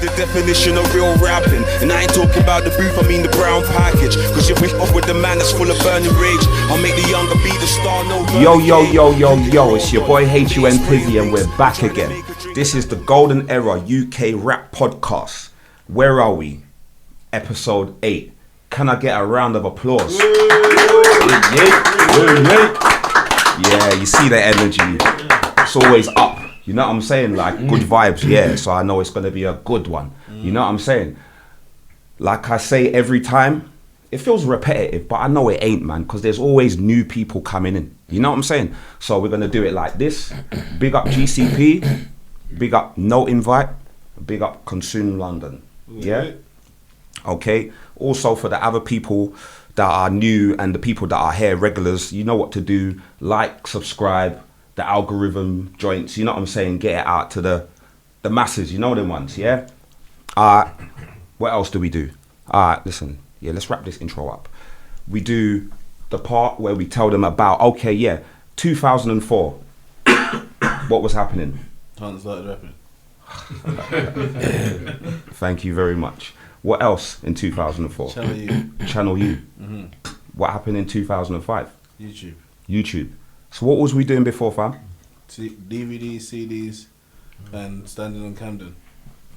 the definition of real rapping. And I ain't talking about the booth, I mean the brown package. Cause you're off with the man that's full of burning rage. I'll make the younger be the star, no. Yo, it's your boy HUNCO and we're back again. This is the Golden Era UK Rap Podcast. Where are we? Episode 8. Can I get a round of applause? Yeah, you see the energy. It's always up. You know what I'm saying? Like good vibes, yeah. So I know it's gonna be a good one. You know what I'm saying? Like I say every time, it feels repetitive, but I know it ain't, man, because there's always new people coming in. You know what I'm saying? So we're gonna do it like this. Big up GCP, big up No Invite, big up Consume London. Yeah? Okay. Also for the other people that are new and the people that are here regulars, you know what to do. Like, subscribe, the algorithm joints, you know what I'm saying? Get it out to the masses, you know them ones, yeah? What else do we do? Listen, yeah, let's wrap this intro up. We do the part where we tell them about, okay, yeah, 2004. What was happening? Hunt started rapping. Thank you very much. What else in 2004? Channel U. Mm-hmm. What happened in 2005? YouTube. So what was we doing before, fam? DVDs, CDs, and standing on Camden.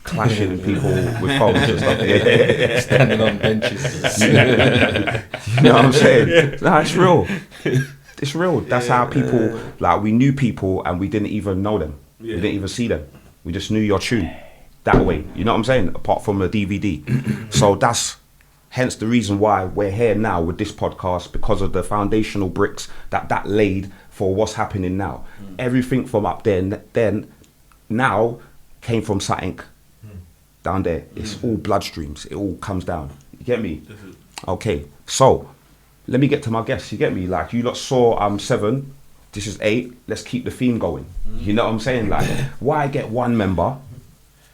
Clashing people with phones and stuff. Yeah. Standing on benches. You know what I'm saying? Nah, it's real. It's real. That's how people, like, we knew people and we didn't even know them. We didn't even see them. We just knew your tune that way. You know what I'm saying? Apart from a DVD. So that's hence the reason why we're here now with this podcast, because of the foundational bricks that laid for what's happening now. Everything from up there then now came from something down there. It's all bloodstreams. It all comes down. You get me? Okay. So let me get to my guests. You get me? Like, you lot saw 7. This is 8. Let's keep the theme going. You know what I'm saying? Like, why get 1 member?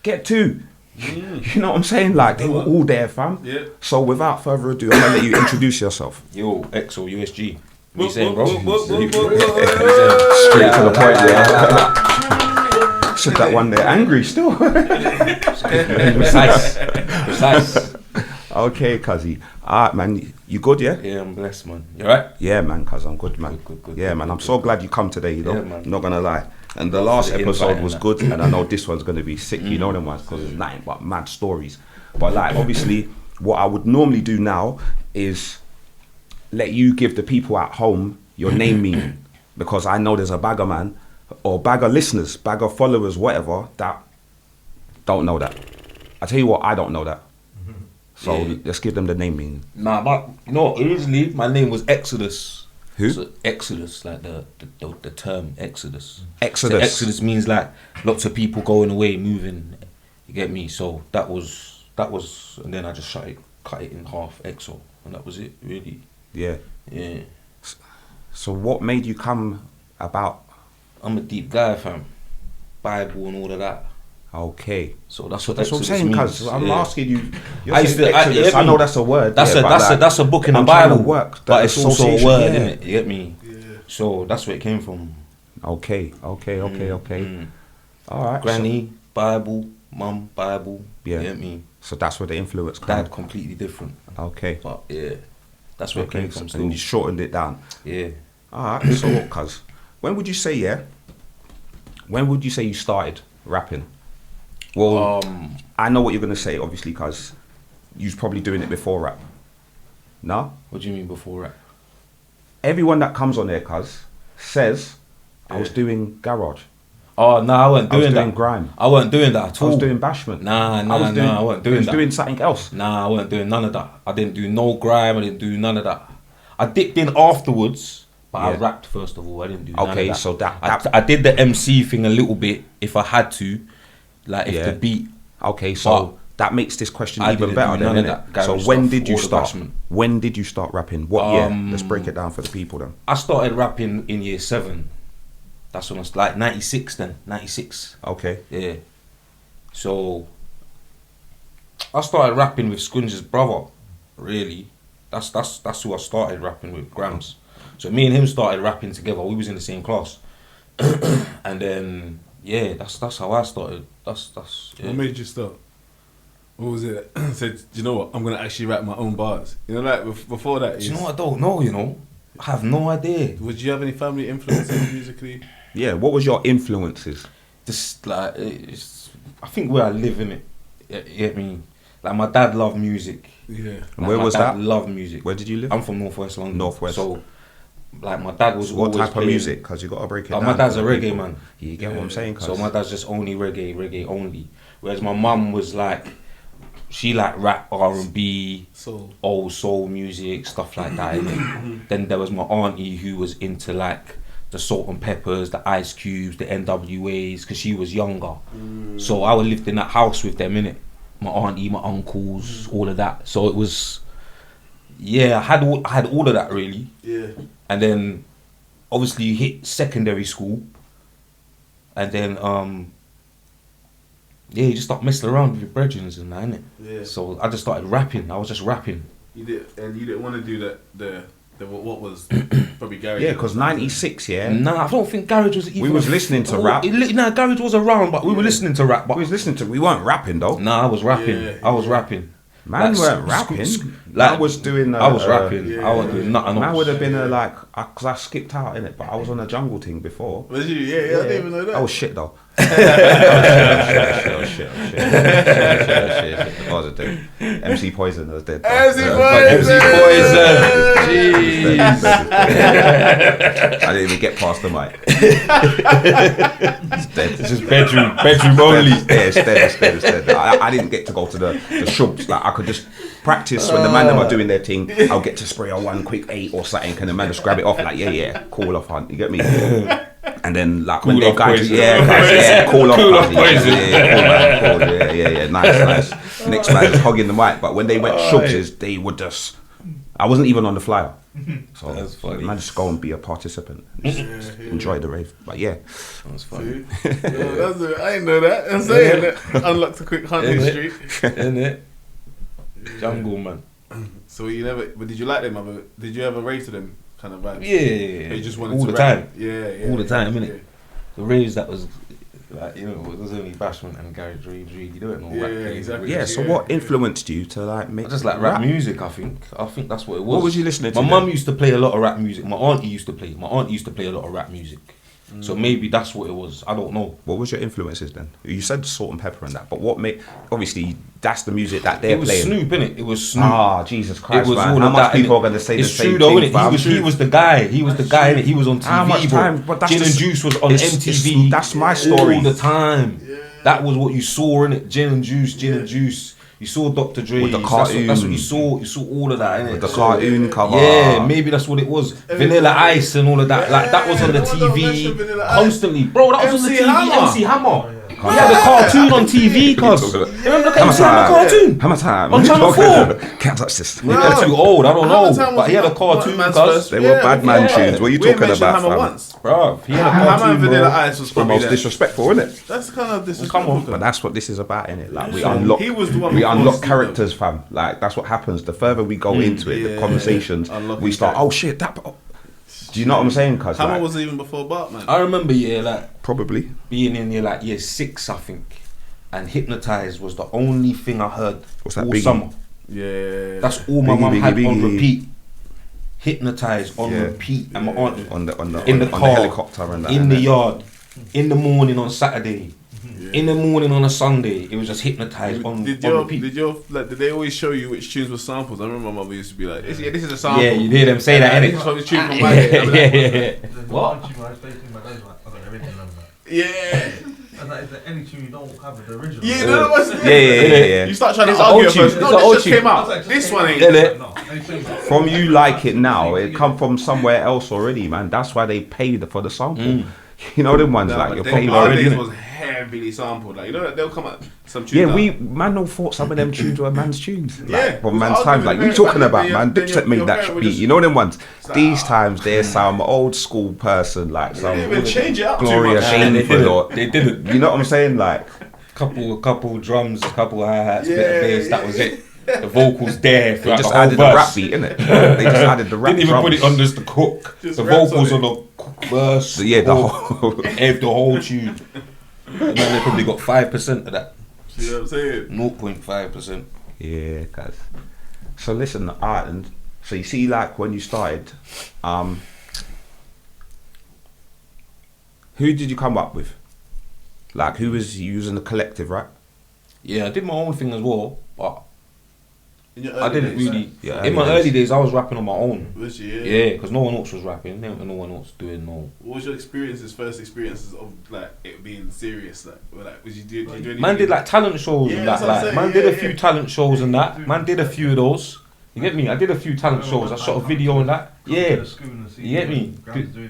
Get 2. You know what I'm saying? Like, they were all there, fam. Yeah. So without further ado, I'm gonna let you introduce yourself. Yo, EXO, USG. What you saying, bro? Straight to the point, yeah. Said that one there, angry still. Precise. Okay, cuzzy. Alright, man. You good, yeah? Yeah, I'm blessed, man. You alright? Yeah, man, cuz I'm good, man. Good. Yeah, man. I'm so glad you come today, you know? Yeah, man. I'm not gonna lie. And the last episode was good, and I know this one's gonna be sick, you know them ones, because it's nothing but mad stories. But like, obviously, what I would normally do now is let you give the people at home your name meaning, because I know there's a bagger man, or bagger listeners, bagger followers, whatever, that don't know that. I tell you what, I don't know that. So let's give them the name meaning. Nah, but you know, originally my name was Exodus. Who? So Exodus, like the term Exodus. Exodus. So Exodus means like lots of people going away, moving. You get me? So that was, and then I just cut it in half, EXO, and that was it, really. Yeah. Yeah. So what made you come about? I'm a deep guy, fam. Bible and all of that. Okay. So that's what Exodus I'm saying, means. cuz I'm asking you. I know that's a word. That's a book in the Bible. But it's also a word, isn't it? You get me? Yeah. So that's where it came from. Okay. All right. Granny, Bible, mum, Bible. Yeah. You get me? So that's where the influence comes. Dad, completely different. Okay. But yeah, that's where it came from. And you shortened it down. Yeah. All right. So what, cuz? When would you say you started rapping? Well, I know what you're going to say, obviously, because you was probably doing it before rap. No? What do you mean before rap? Everyone that comes on there, cuz, says I was doing garage. Oh, no, I wasn't doing that. I was doing grime. I wasn't doing that at all. I was doing bashment. I wasn't doing that. I was doing something else. Nah, I wasn't doing none of that. I didn't do no grime. I didn't do none of that. I dipped in afterwards, but I rapped first of all. I didn't do none of that. Okay, so that I did the MC thing a little bit if I had to. Like if the beat. Okay, so that makes this question even better then, innit? So when did you start? When did you start rapping? What year? Let's break it down for the people then. I started rapping in year 7. That's when I was like 96 then. 96. Okay. Yeah. So I started rapping with Scunge's brother, really. That's who I started rapping with, Grams. So me and him started rapping together. We was in the same class. And then yeah, that's how I started. That's yeah. What made you start? What was it? Said, do you know what? I'm gonna actually write my own bars. You know, like before that. Do you know what? I don't know. You know, I have no idea. Would you have any family influences musically? Yeah, what was your influences? Just like I think where I live in it. You get me? Like my dad loved music. Yeah. And where was my dad that? Loved music. Where did you live? I'm from Northwest London. Northwest. So, like my dad was What always type of playing- music? Because you got to break it down. My dad's a for reggae people. man. You get what I'm saying? So my dad's just only reggae only. Whereas my mum was like, she like rap, R&B, old soul music, stuff like that. innit? Then there was my auntie who was into like the Salt and Peppers, the Ice Cubes, the NWAs, because she was younger. So I lived in that house with them, innit? My auntie, my uncles, all of that. So it was, yeah, I had all of that really. Yeah. And then obviously you hit secondary school, and then you just start messing around with your brethren and that, innit? Yeah. So I just started rapping. I was just rapping. You didn't want to do the what was probably garage. Yeah, because 96, yeah. Nah, I don't think garage was even. We was listening to rap. Nah, garage was around, but we were listening to rap. But We was listening to. We weren't rapping though. nah, I was rapping. Yeah, I was rapping. Man Like, weren't rapping. like, I was doing. I was rapping. yeah, I was doing nothing Man else. would have been because I skipped out in it, but I was on a jungle thing before. Was you? Yeah, I didn't even know that. I was shit though. Shit. I was dead. MC Poison was dead. MC Jeez. I didn't even get past the mic. It's dead. It's just bedroom only. It's dead. I didn't get to go to the shubs. Like I could just practice when the man them are doing their thing. I'll get to spray a one quick 8 or something, and the man just grab it off like yeah, cool off hunt. You get me? And then like when they guys, cool off poison. Yeah, nice. Next man just hogging the mic, but when they went shubs, they would just. I wasn't even on the flyer, so That's funny. man just go and be a participant, just enjoy the rave. But yeah, That's funny. I didn't know that. I'm saying that. Unlocked a quick hunting street. Innit? Jungle man. So you never? But did you like them? Did you ever rave to them kind of vibes? Yeah. Or you just wanted all to the rap? time. Yeah. All the time, innit? Yeah. The raves that was like, you know, it was only bashment and garage raves really, you don't know Yeah, rap raves. exactly. yeah. So what influenced you to like make? I just like rap music, I think that's what it was. What was you listening to My then? mum used to play a lot of rap music. My auntie used to play a lot of rap music. So maybe that's what it was. I don't know. What was your influences then? You said Salt and Pepper and that, but what made? Obviously, that's the music that they're It was playing. Snoop, innit? It was Snoop. Ah, Jesus Christ, It was man! all How of much that, people innit? are going to say It's the same true though, thing? innit? fam? He was the guy. He was the guy, innit? He was on TV. How much time? But that's Gin and just- Juice was on MTV. that's my story. All the time. That was what you saw, innit? Gin and Juice. You saw Dr. Dre. With the That's what you cartoon. saw. You saw all of that, innit? With the cartoon cover. Yeah, maybe that's what it was. Vanilla Ice and all of that. Like that was on the Everyone don't mention TV Vanilla Ice. constantly, bro. That was on the MC TV. Hammer. MC Hammer. He had a cartoon on TV, cuz. You remember the MC Hammer cartoon? How much time? On Channel 4. Can't touch this. Maybe they're too old. I don't Hammer know. Time But he had a was cartoon, Man's cuz. first- They were bad man tunes. What are you We talking mentioned about, Hammer fam? once. Bro, he had a Hammer and cartoon, Vanilla bro. Ice was The probably most that. disrespectful, isn't it? That's kind of disrespectful. Come on. But that's what this is about, innit? Like we So unlock, he was the one we before unlock Snoop characters, fam. Like that's what happens. The further we go into it, the Yeah. conversations, Unlocking we start. Oh shit, that. Do you know what I'm saying? Cause Hammer like, was even before Bartman. I remember, like probably. being in year 6, I think, and Hypnotize was the only thing I heard What's that, all Biggie? summer. Yeah. That's all my Biggie, mum had Biggie, on Biggie. repeat. Hypnotize on Yeah. repeat, and my aunt On the in the on car, the helicopter and that. in the innit? yard, in the morning on Saturday, in the morning on a Sunday. It was just Hypnotize on repeat. Did they always show you which tunes were samples? I remember my mum used to be like, this is a sample. Yeah, you hear them say that, This innit? is from the tune from my day. I'm like, What? yeah. And like, is there any tune you don't have the original? Yeah, no, what's Yeah. You start trying It's to an argue old tune. first. It's No, an old this just tune. came out. This one ain't. Innit? No, any tune. From you like it now, it come from somewhere else already, man. That's why they paid for the sample. You know them ones like you're paying already. This innit? was heavily sampled. Like, you know, they'll come at some tunes. Yeah, that- man, no thought some of them tunes were man's tunes. Like, Yeah. from man's I'll times. give Like it you a talking minute, about, then man. your- Dipset made your that parent would beat. just- You know them ones. like, These times there's some old school person like They some didn't even change it up too Gloria much. Shameford or They didn't. you know what I'm saying? Like Couple drums, a couple hi-hats, bit Yeah, of bass, that was it. The vocals there they throughout just the whole added the verse. rap beat, innit? They just added the rap. Didn't even put it drums. on just the cook. Just The raps vocals on on the verse. So, yeah, the hook, whole. the whole tune. And then they probably got 5% of that. You know what I'm saying? 0.5%. Yeah, cuz. So listen, Ireland. So you see, like when you started, who did you come up with? Like who was you using the collective, right? Yeah, I did my own thing as well, but In your I early didn't days, really. Yeah, In my early days, I was rapping on my own. Was you? Yeah, because no one else was rapping. No one else doing no. What was your first experiences of like it being serious? Like was you do anything? Man did like talent shows Yeah, and that's that. what I'm Like, saying, man yeah, did a yeah. few talent shows and that. Man did a few of those. You get me? I did a few talent shows. I shot a video and that. Yeah. You get me?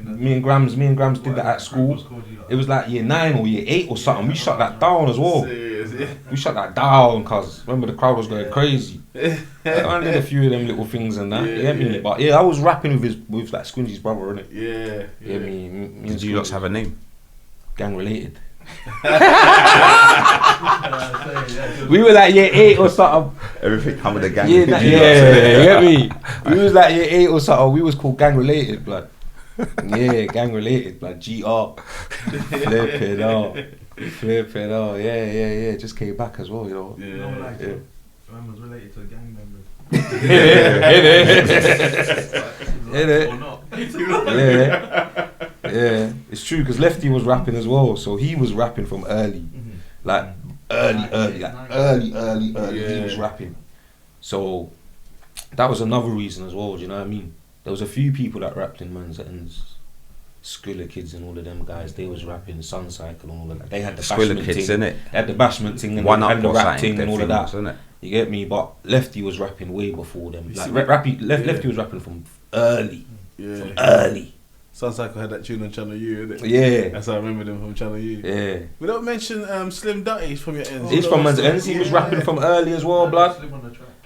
Me and Grams did that at school. It was like year 9 or year 8 or something. We shut that down as well. Serious, yeah. We shut that down because remember the crowd was going crazy. I did a few of them little things and that. You get me? Yeah. But yeah, I was rapping with like Squingy's brother, innit? Yeah. You get me? Me and Did you lots Squingy, have a name? gang related. We were like year 8 or something. Everything come with a gang. Yeah, you get me? We was like year 8 or something. We was called gang related, blood. Yeah, gang related, blood. GR. Flip it out. Yeah. Just came back as well, you know. Yeah. Man was related to a gang member. Yeah, it's true because Lefty was rapping as well, so he was rapping from early, like early. He was rapping, so that was another reason as well. Do you know what I mean? There was a few people that rapped in Man's Ends, Skrilla Kids and all of them guys. They was rapping Sun Cycle and all of that. They had the Skrilla bashment Kids, thing. innit? They had the bashment thing and, One the, Up and the or rap something, thing and all of famous, that. innit? You get me? But Lefty was rapping way before them. Like see, Lefty was rapping from early. Yeah. From early. Suncycle had that tune on Channel U, innit? Yeah. That's how I remember them from Channel U. Yeah. We don't mention Slim Dutty from your ends. He's from Man's Ends. He was rapping from early as well, blood.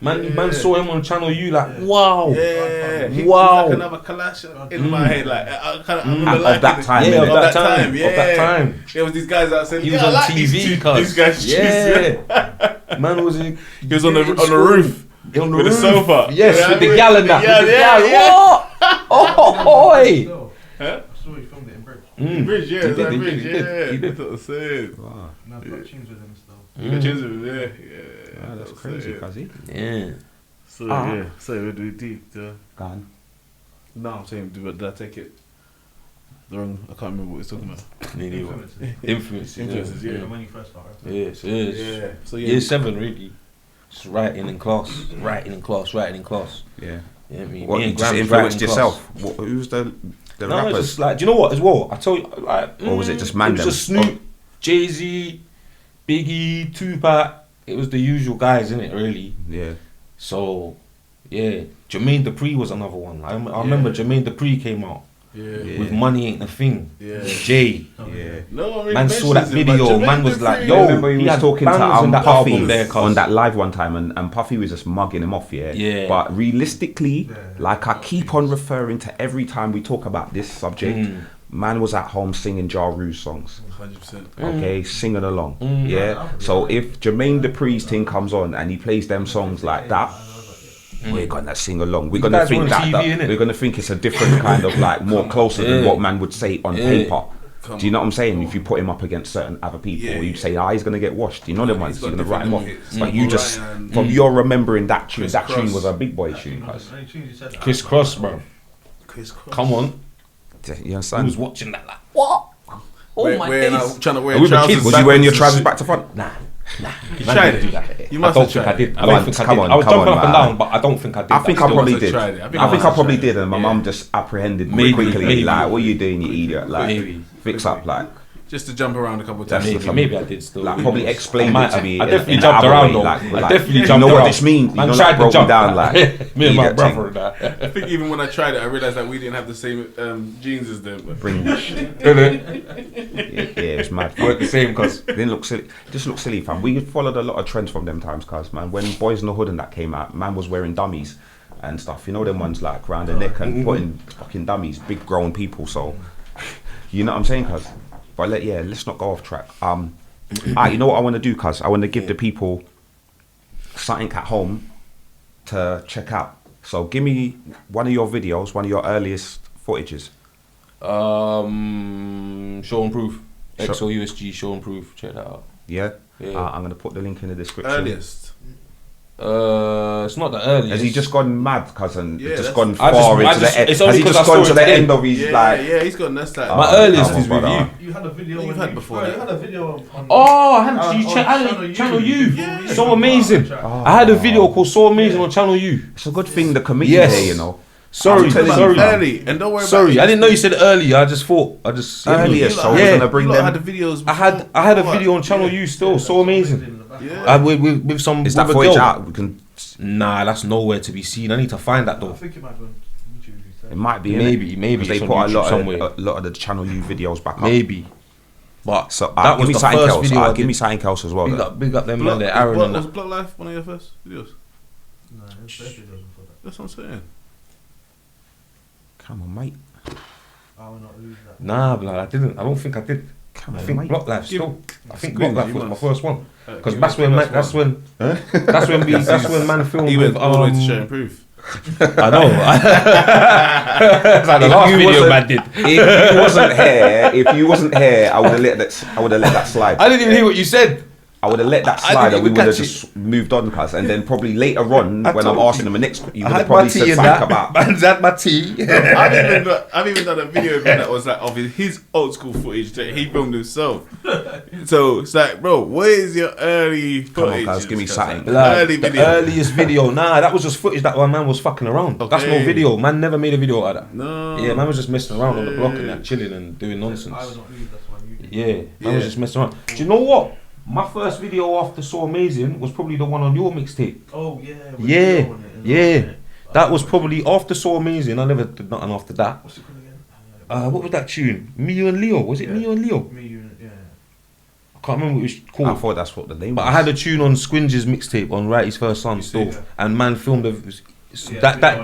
Man saw him on Channel U like, wow. Yeah, he Wow. was like another clash in my head. Like I kind of remember Of liking that it. time, Yeah, innit? of that time. Yeah. Of that time. There was these guys that said He was I on like TV, these guys. Yeah. Man was in, He was on the roof on the with roof. the sofa. Yes, You know with the what I gal mean? and that. Yeah, with the yeah, gal. yeah. What? Oh, oi. Huh? I saw he filmed it in Bridge. Bridge, yeah, He it's did, like he Bridge, did, yeah. he did. That's what I'm saying. Wow. No, I've got tunes with him still. You got tunes with him, yeah. Wow, that's what I'm crazy, saying. Yeah. So yeah, so we do deep. Gone. No, I'm saying, did I take it the wrong? I can't remember what he's talking about. Me neither. Influences. Influences, yeah. When you first started. Yes, Yeah. So yeah. Year 7 really. Just writing in class. Yeah. Yeah, me What, you and just Grams influenced writing in yourself? What, who was the No, it's rappers? just like, do you know what as well? I tell you, like, Or was it just man It was them? just Snoop, Jay-Z, Biggie, Tupac. It was the usual guys, innit, really. Yeah. So, yeah, Jermaine Dupri was another one. I remember Jermaine Dupri came out Yeah. with Money Ain't a Thing. Yeah. Jay. Yeah. No one really Man saw that mentions him, but video. Jermaine Man was Dupri- like, I yo, remember he was had talking to bangers on that Puffy album there, cuz. on that live one time, and Puffy was just mugging him off, yeah. Yeah. But realistically, Yeah. like I keep on referring to every time we talk about this subject, man was at home singing Ja Rule songs. 100%. Okay, singing along. Yeah. So if Jermaine Dupri's thing comes on and he plays them songs like that, we're gonna sing along. We're gonna guys think were on that, TV, innit? we're gonna think it's a different kind of like more closer than what man would say on paper. Do you know what I'm saying? If you put him up against certain other people, Yeah, you'd say, he's gonna get washed. You know them ones, He's you're got gonna write him off. different hits. But you just, Ryan, from your remembering that tune, Chris that tune Cross. was a big boy tune. Cuz. Any tunes you said. Chris Cross, bro. Chris Cross. Come on. You Who was understand? watching that? Like, what? Oh Wearing- my wearing days. out- trying to wear And we were trousers kids. Was you wearing your backwards trousers and back to front? Nah. You Man tried didn't it. do that. You I must don't have think I tried did. it. I don't think I Come did. on, I was come jumping on, up and man. down, but I don't think I did. I think that I probably must have did. tried it. I think I I think must I have probably tried it. did, and my Yeah. mum just apprehended Maybe, quickly. maybe. Like, what are you doing, you idiot? Like, Maybe. fix up, like. Just to jump around a couple of That's times. it. Maybe I did still. Like probably explain I might it to have. me. I definitely in jumped the other around way, though. like, I like, definitely you jumped know what around. this means? You Man know, tried like, to broke me jump. down, like Me and my idiot brother thing. and that. I think even when I tried it, I realised that we didn't have the same jeans as them. Bring, Innit? yeah, it was mad. We're the same, cause Didn't look silly. Just look silly, fam. We followed a lot of trends from them times, cuz man. When Boys in the Hood and that came out, man was wearing dummies and stuff. You know them ones like round the neck and putting fucking dummies, big grown people. So, you know what I'm saying, cuz. But let's not go off track. You know what I want to do, cuz? I want to give the people something at home to check out. So give me one of your videos, one of your earliest footages. show and proof. EXO USG show and proof. Check that out. Yeah. Yeah. I'm gonna put the link in the description. Earliest. It's not the earliest. Has he just gone mad, cousin? Yeah, Just that's- gone I far just- into the end? it's Has only he 'cause just I gone saw to it the today. end of his Yeah, he's gone. That's like My earliest is with brother. you. You had a video. You've when had you- before bro, that. You had a video on. Oh, I had you on Channel U. Yeah. So amazing. I had a video called So Amazing on Channel U. It's a good thing the committee Yes. here, you know. Sorry, I'm telling you, sorry. fam. early, and don't worry Sorry, about I didn't know you said earlier. I just thought Earliest, so yeah. we're gonna bring you lot them. had the videos. I had a before. video on Channel U still. So amazing. Yeah. With some Is that with a footage girl. out? We can. Nah, that's nowhere to be seen. I need to find that I though. think it might be on YouTube. you said. It might be. Maybe because they it's put on a YouTube lot somewhere. of, a lot of the Channel U videos back up. Maybe. But So that give was me the something first else. video I Give me did. something else as well. Big up them man Block, there, Aaron and was that. Block Life one of your first videos? No, it's their videos before that. That's what I'm saying. Come on, mate. I will not lose that. Nah, blood, I didn't. I don't think I did. Come I on, think mate. Block Life still. I think Squeeze, Block Life you was my must. first one. Because Give that's me when the man, first one. that's when man filmed He with went all the way to show and prove. I know. It's like the last you video wasn't- man did. If you wasn't here, I would have let that slide. I didn't even hear what you said. I would have let that I slide, didn't and we even would have catch just moved on, cuz. And then probably later on, when I'm told asking them the next, you would I have had my probably said tea in something that. about. Man's had my tea. I've even done a video of him that was like of his old school footage that he filmed himself. So it's like, bro, what is your early Come on, footage? cuz, give me something. Early the video. earliest video. Nah, that was just footage that one man was fucking around. That's no Okay. video. Man never made a video like that. No. Yeah, man was just messing around on the block and that, chilling and doing nonsense. I will not lose. That's why you did. Yeah, man was Yeah. just messing around. Do you know what? My first video after So Amazing was probably the one on your mixtape. Oh yeah. with Yeah, Leo on it, yeah. isn't it? That was probably after So Amazing. I never did nothing after that. What's it called again? What was that tune? Me, You and Leo. Was it Yeah. Me, You and Leo? Me, you, yeah. I can't remember what it was I called. thought that's what the name But was. I had a tune on Squinge's mixtape on Righty's First Son still, yeah. and man filmed Yeah, that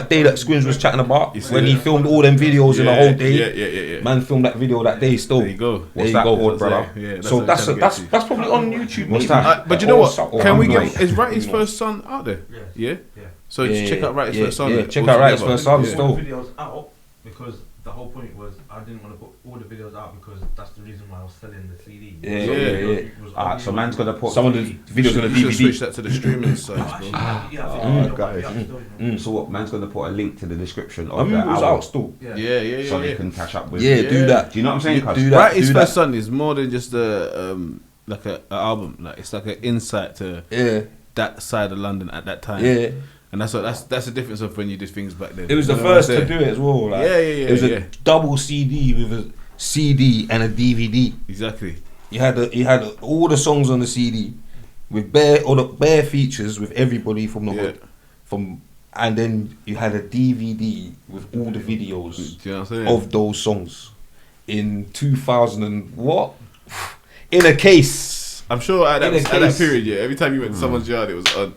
day that Squinge was chatting about You see when he that? filmed all them videos in the whole day. Yeah. Man filmed that video that day still. There you go. There What's you that go. called, brother? Yeah, So what I'm that's trying to that's get to. that's probably on YouTube. What's maybe. that? But you know Or what? so- Can or we I'm get? Is Righty's No. first son out there? Yes. Yeah. Yeah. So Yeah, just check out Righty's yeah, first son. yeah, check out Righty's altogether. First Son. All still. the videos out because the whole point was I didn't want to put all the videos out because that's the reason why I was selling the CD. Yeah, So yeah, it was Alright, so man's gonna put Some of the videos on the You should switch DVD. that to the streaming side, bro. guys. So what? Man's gonna put a link to the description I of the remember it was album, out still. Yeah. so they can catch up with. Yeah, Yeah. do that. Do you know what I'm saying? Do cuz? that. Righty's do first that. son is more than just a like a album. Like it's like an insight to Yeah, that side of London at that time. yeah. And that's the difference of when you did things back then. It was the You know what I'm first to saying? do it as well. Like, Yeah. It was a double CD with a CD and a DVD. Exactly. You had all the songs on the CD with bare features with everybody from the hood, and then you had a DVD with all the videos Do you know what I'm saying? of those songs in 2000 and what? In a case. I'm sure at In a that case. period, yeah. Every time you went to someone's yard, it was on.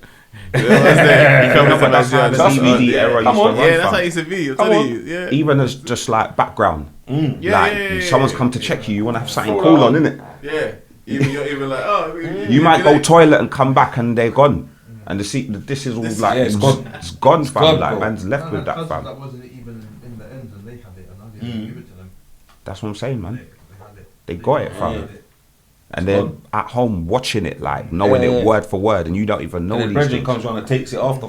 You know what I'm saying? You come to someone's That's how yard, the it's DVD on. era Yeah. used Come to on. run, Yeah, that's fam. how it used to be. I'm Come telling on. you. Yeah. Even as just like background. Yeah, Like yeah, someone's yeah. come to check you want to have something Full cool on. on, innit? Yeah. You're even like, oh. You might go toilet and come back and they're gone. And this is all like yeah, it's gone. It's gone, fam. gone, Like bro. man's left with that, fam. That wasn't even in the end, and they had it, and I didn't give it to them. That's what I'm saying, man. They had it. They got it, They fam. had it. And they're at home watching it, like knowing it word for word, and you don't even know And then these Brendan things. comes around and takes it after.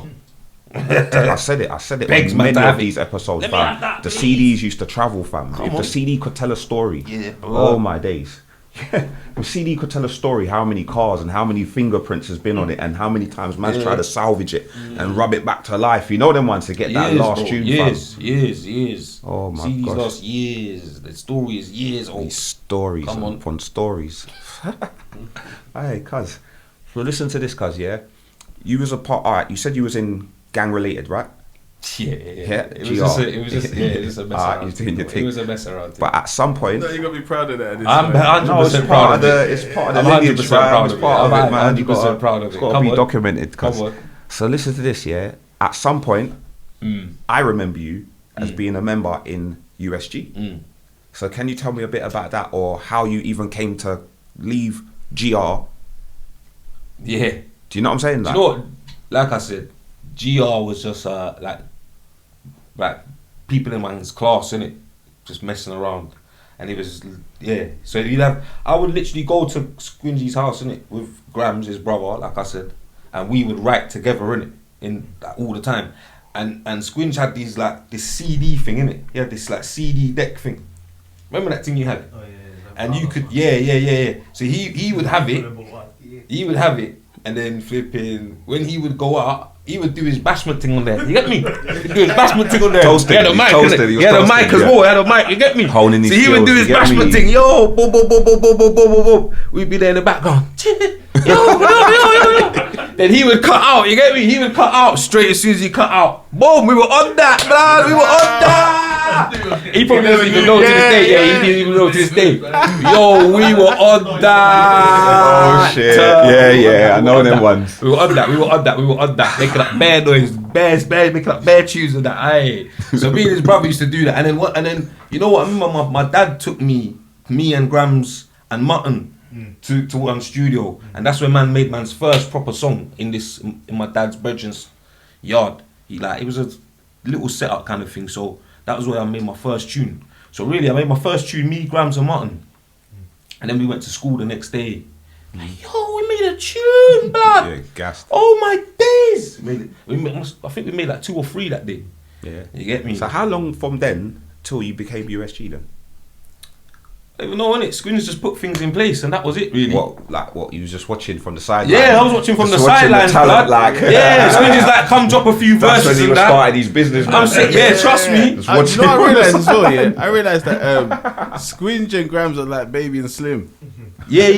I said it Begs on man many to of have these episodes, Let me fam. have that, The please. CDs used to travel, fam. Come If on. the CD could tell a story, Yeah. oh my days. The CD could tell a story, how many cars and how many fingerprints has been on it, and how many times man's tried to salvage it and rub it back to life. You know them ones to get that last bro. tune, years. Oh my CDs gosh. lost years. The story is years fam. old. These stories Come on. upon stories. Hey, cuz. So listen to this, cuz, yeah? You was a part, alright, you said you was in gang related, right? Yeah. Yeah, It was just a mess Ah, around. you're doing your It thing. was a mess around. But at some point, No, you gotta be proud of that. I'm no, it's 100% part proud of of the, it. it's part of I'm the lineage, 100% fam. proud It's of it. part of I'm it, man. 100% proud of It's it. got to Come be on. documented. Cuz. Come on. So listen to this, yeah. At some point, Mm. I remember you as being a member in USG. Mm. So can you tell me a bit about that, or how you even came to leave GR? Yeah. Do you know what I'm saying? Do you know what? Like I said, GR was just like people in man's class, innit? Just messing around. And it was, so I would literally go to Squingy's house, innit, with Grams, his brother, like I said, and we would write together, innit, all the time. And Squinch had these, like, this CD thing, innit? He had this, like, CD deck thing. Remember that thing you had? Oh, yeah. And you could, yeah. So he would have it. He would have it, and then flipping, when he would go out, he would do his bashment thing on there. You get me? He'd do his bashment thing on there. He had a mic, he had a mic as well. He had a mic. You get me? So he would do his bashment thing. Yo, boom, boom, boom, boom, boom, boom, boom, boom, boom. We'd be there in the background. Yo. Then he would cut out. You get me? He would cut out straight as soon as he cut out. Boom. We were on that, man. We were on that. He probably doesn't even know to this day. Yeah, he didn't even know to this day. Yo, we were on that. Oh shit. Yeah. I know them ones. We were on that. Making up bear noise, bears, making up bear tunes and that. Aye. So me and his brother used to do that. And then you know what? I remember my dad took me and Grams and Mutton to one studio, and that's when man made man's first proper song in my dad's brethren's yard. It was a little setup kind of thing. So that was where I made my first tune. So really, I made my first tune, me, Grams and Mutton. And then we went to school the next day. Like, yo, we made a tune, blood. Yeah, gassed. Oh my days. I think we made like 2 or 3 that day. Yeah. You get me? So how long from then till you became USG then? I don't know, innit? Squins just put things in place and that was it, really. What, you was just watching from the sidelines? Yeah, I was watching from the sidelines, blood. Yeah, Squins is like, come drop a few verses when he and was that. starting his business. I'm saying, yeah, trust me. You know what I realised as well, yeah? I realised that Squinch and Grams are like Baby and Slim. Yeah.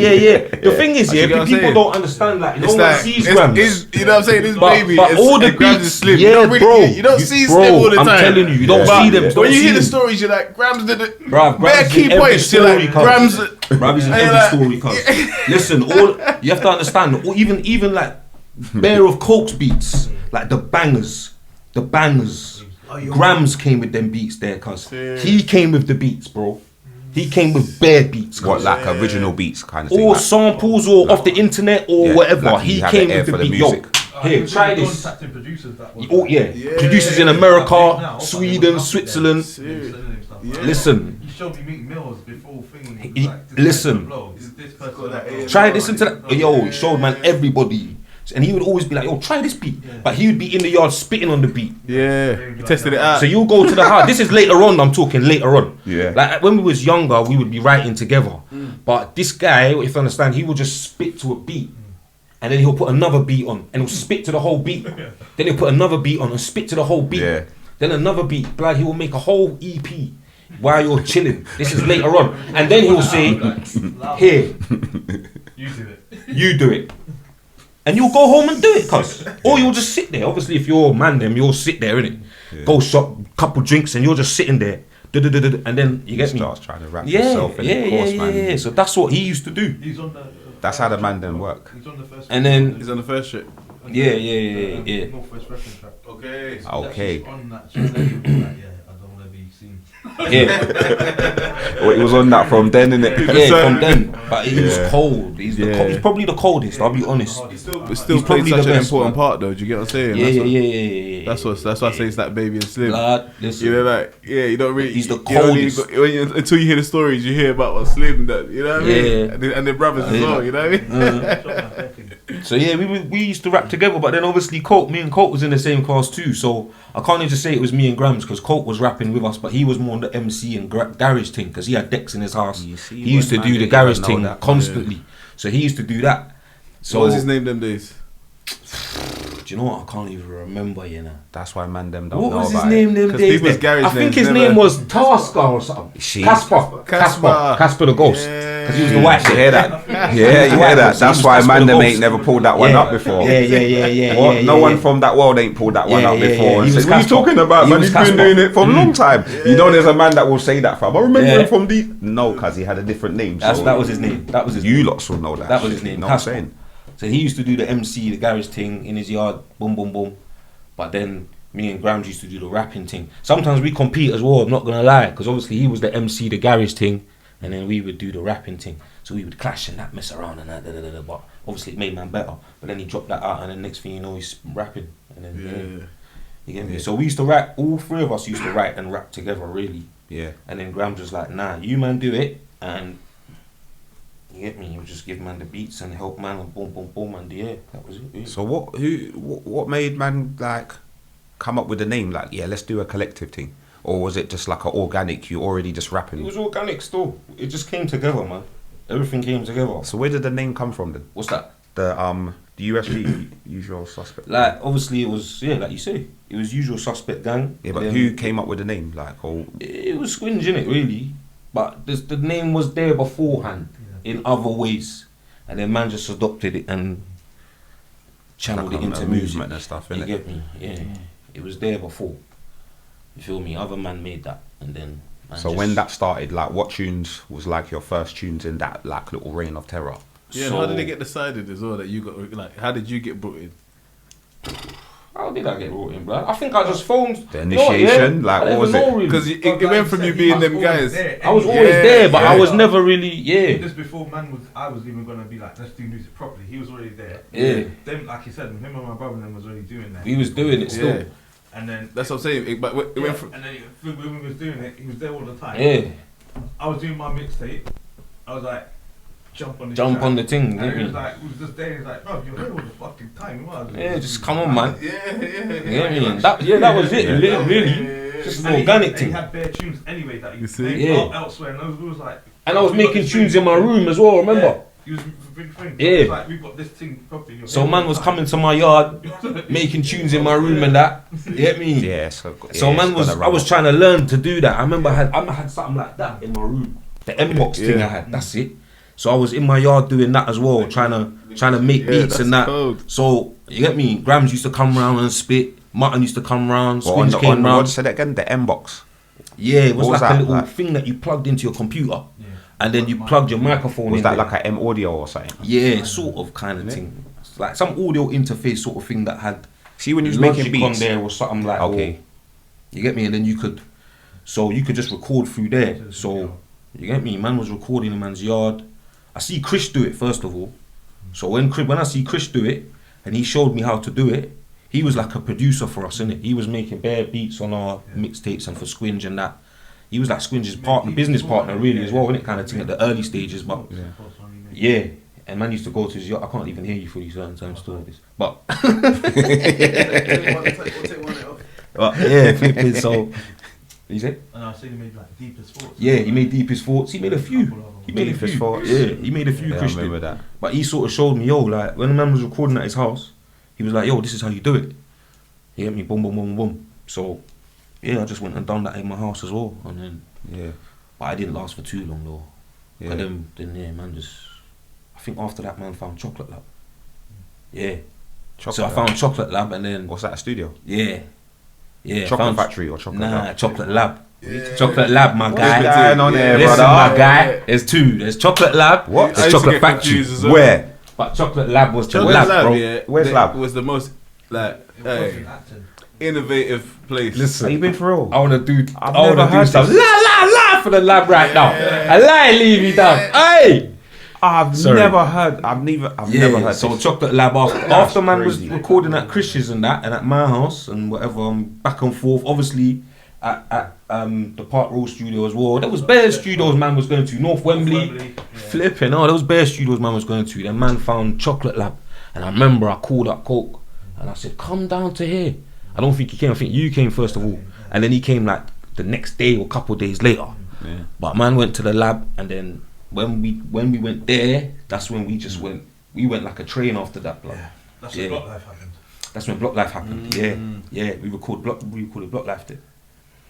The thing is, You know what I'm people saying? don't understand, like, no It's one like, sees Grams. you know what I'm saying? This But Baby all the and Grams beats, is Slim. yeah, You don't really, bro. You don't see Bro, Slim all the I'm time. telling you, you don't But see them. when you hear the stories, you're like, Grams did it. Bruv, Bare Grams key in every points. You're like, story, Grams. Bruv, he's in And every like- story, cuz. Listen, you have to understand, even like Bear of Coke's beats, like the bangers. Grams came with them beats there, cuz. He came with the beats, bro. He came with bare beats, cuz. What, like original beats kind of thing? Or like, samples or off the internet or Yeah, whatever. like he he had came the ear with the for the beat. Yo, music. here, try this. Contacting producers that was Oh yeah, producers in America, Sweden, Switzerland. Listen, He showed me Meek Mills before thinking. listen. Try listen to that. Yo, he showed man everybody, and he would always be like, "Yo, try this beat," but he would be in the yard spitting on the beat. Yeah, he tested it out. So you'll go to the house. This is later on. I'm talking later on. Yeah. Like when we was younger, we would be writing together. But this guy, if you understand, he would just spit to a beat, and then he'll put another beat on, and he'll spit to the whole beat. Then he'll put another beat on and spit to the whole beat. Yeah. Then another beat. Blood, he will make a whole EP while you're chilling. This is later on, and then he'll say, "Here, you do it." And you'll go home and do it, cuz. Or you'll just sit there. Obviously, if you're a man, then you'll sit there, innit? Yeah. Go shop, couple drinks, and you're just sitting there. And then you get me. Starts trying to rap himself in the course, man. Yeah. So that's what he used to do. He's on the. That's how the man then work. He's on the first. And then, He's on the first shit. yeah. Northwest Reference track. Okay. Okay. He's on that. So like, yeah, I don't want to be seen. Yeah, Well, he was on that from then, innit? from then. But he was Yeah. cold. He's Yeah. probably the coldest, I'll be honest. But still He's played probably such the an best, important man. part though. Do you get what I'm saying? Yeah. That's why I say it's like Baby and Slim. Blood, listen. You know, like, yeah, you don't really. He's the you only coldest. until you hear the stories, you hear about what Slim done. You know what I mean? Yeah. And their brothers as well. You know what I mean? So yeah, we used to rap together, but then obviously me and Colt was in the same class too. So I can't even say it was me and Grams because Colt was rapping with us, but he was more on the MC and garage thing because he had decks in his house. You see, He used to man, do you the don't garage know thing that. constantly. So he used to do that. So What was his name them days? Do you know what? I can't even remember. You know. That's why man them don't What know was his about name it. them 'Cause days? people's garage I think names his never- name was Tasker or something. She- Casper the Ghost. Because he was the white You shit. hear that? Yeah, you hear that? That's why man them ain't never pulled that one up before. Yeah. What? No one from that world ain't pulled that one Yeah, up yeah, before. yeah. And He says, was what are you Casper. talking about, He man? was He's been Casper. doing it for a long time. You know there's a man that will say that, fam. I remember Yeah. him from the... No, because he had a different name. So That was his name. That was his name. you lots will know that. That was shit, his name. You know what I'm Casper. saying? So he used to do the MC, the garage thing in his yard, boom, boom, boom. But then me and Grams used to do the rapping thing. Sometimes we compete as well, I'm not going to lie, because obviously he was the MC, the garage thing, and then we would do the rapping thing. So we would clash and that, mess around and that, but obviously it made man better. But then he dropped that out and then next thing you know, he's rapping. And then, you get me? So we used to write, all three of us used to write and rap together, really. Yeah. And then Grams was like, nah, you man do it, and you get me. You just give man the beats and help man, and boom, boom, boom, and yeah, that was it. Really. So what made man like come up with the name? Like, yeah, let's do a collective thing, or was it just like an organic? You already just rapping? It was organic still. It just came together, man. Everything came together. So where did the name come from then? What's that? The USG, Usual Suspect. Like, obviously it was, yeah, like you say, it was Usual Suspect Gang. Yeah, but Then who came up with the name? Like, or it was Squinge, innit, really. But the name was there beforehand in other ways. And then man just adopted it and channeled like it into a music. movement and stuff, You innit? get me? Yeah. It was there before. You feel me? Other man made that. And then... man So just- when that started, like, what tunes was like your first tunes in that like little reign of terror? Yeah, and how did it get decided as well that you got, like, how did you get brought in? How did I get brought in, bro? I think I just phoned... The You know what, initiation, yeah? like, I what never was know, it? really. Because it went from you being them guys. I was always there, but I was never really... Yeah. Just before I was even gonna be like, let's do music properly. He was already there. Yeah. Them, like you said, him and my brother and them was already doing that. We was doing it still. Yeah. And then That's what I'm saying. But it went from... and then when we was doing it, he was there all the time. Yeah. I was doing my mixtape. I was like, jump on the Jump track. on the thing. And he Get was me? like, we was just there. He's like, bro, you're here all the fucking time. You might as well Yeah, just come on, man. Yeah. You get me? That was it, really. Just an And organic he thing. had bare tunes anyway that he You see? played Yeah. elsewhere. And we was like, And I was we got making this tunes thing in my properly. room as well, remember? Yeah. He was big friend. Yeah. He was like, we've got this thing properly. You're So here all man the was time. coming to my yard, making tunes in my room and that. You get me? Yeah, so man I was trying to learn to do that. I remember I had something like that in my room. The M-box thing I had, that's it. So I was in my yard doing that as well, trying to make beats and that. Cold. So you get me? Grams used to come round and spit. Mutton used to come round. Well, on Squinch the, came what round. said that again? The M box. Yeah, it was What was like a that, little like? thing that you plugged into your computer, and then you plugged your microphone Was in that there. like a M audio or something? Yeah, sort of kind of thing. It's like some audio interface sort of thing that had See when you was Logic making on beats. there or something like. Okay. Or, you get me? And then you could just record through there. So you get me? Man was recording in man's yard. I see Chris do it first of all. So when I see Chris do it, and he showed me how to do it, he was like a producer for us, innit? He was making bare beats on our mixtapes and for Squinge and that. He was like Squinge's partner, business partner really as well, innit? Kind of thing at the early stages, but yeah. And man used to go to his yacht. I can't even hear you for these certain times to all this, but yeah, flipping. So you say? And I see he made like Deepest Thoughts. Yeah, he made Deepest Thoughts. He made a few. He made a Deepest few. Thoughts. Yeah, he made a few. Yeah, I Christian. remember that. But he sort of showed me, yo, like when the man was recording at his house, he was like, yo, this is how you do it. You get me? Boom, boom, boom, boom. So yeah, I just went and done that in my house as well, and then Yeah. but I didn't last for too long though. Yeah. And then yeah, man, just I think after that, man found Chocolate Lab. Yeah. So I found Chocolate Lab, and then What's that? A studio? yeah. Chocolate found- Factory or Chocolate Nah, Lab? Chocolate Lab. Chocolate Lab, my guy. going on there, Listen, brother? my guy. There's two. There's Chocolate Lab. What? I There's used to Chocolate get Factory. confused as well. Where? But Chocolate Lab was the Chocolate lab, Lab, bro. yeah. Where's Lab? Was the most like innovative place. Listen, Are you been for real? I wanna do. I've I wanna never do heard some this. la for the lab right now. I lie, leave me down. Hey. I've Sorry. never heard. I've never heard. So this. Chocolate Lab after man was crazy. recording at Chris's and that, and at my house and whatever, back and forth. Obviously at the Park Road studio as well. There was bare studios man was going to. North Wembley. Flipping. Oh, there was bare studios man was going to. Then man found Chocolate Lab, and I remember I called up Coke and I said, "Come down to here." I don't think he came. I think you came first of all, and then he came like the next day or a couple of days later. Yeah. But man went to the lab, and then when we went there, that's when we just went. We went like a train after that, blood. That's Yeah. when Block Life happened. That's when Block Life happened. Yeah. We recorded Block Life there.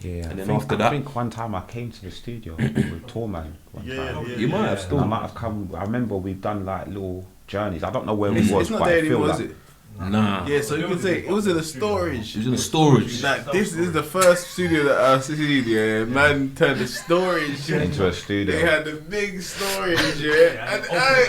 Yeah. And then I think, after I that- think one time I came to the studio with Tourman. One time. You might have still. I might have come. I remember we've done like little journeys. I don't know where we It's, was, it's not but there I feel anymore, like is it? Nah. Yeah, so you can say it was in the storage. It was in the storage. Like this is the first studio that I've seen. Yeah, man turned the storage into a studio. They had the big storage, yeah, and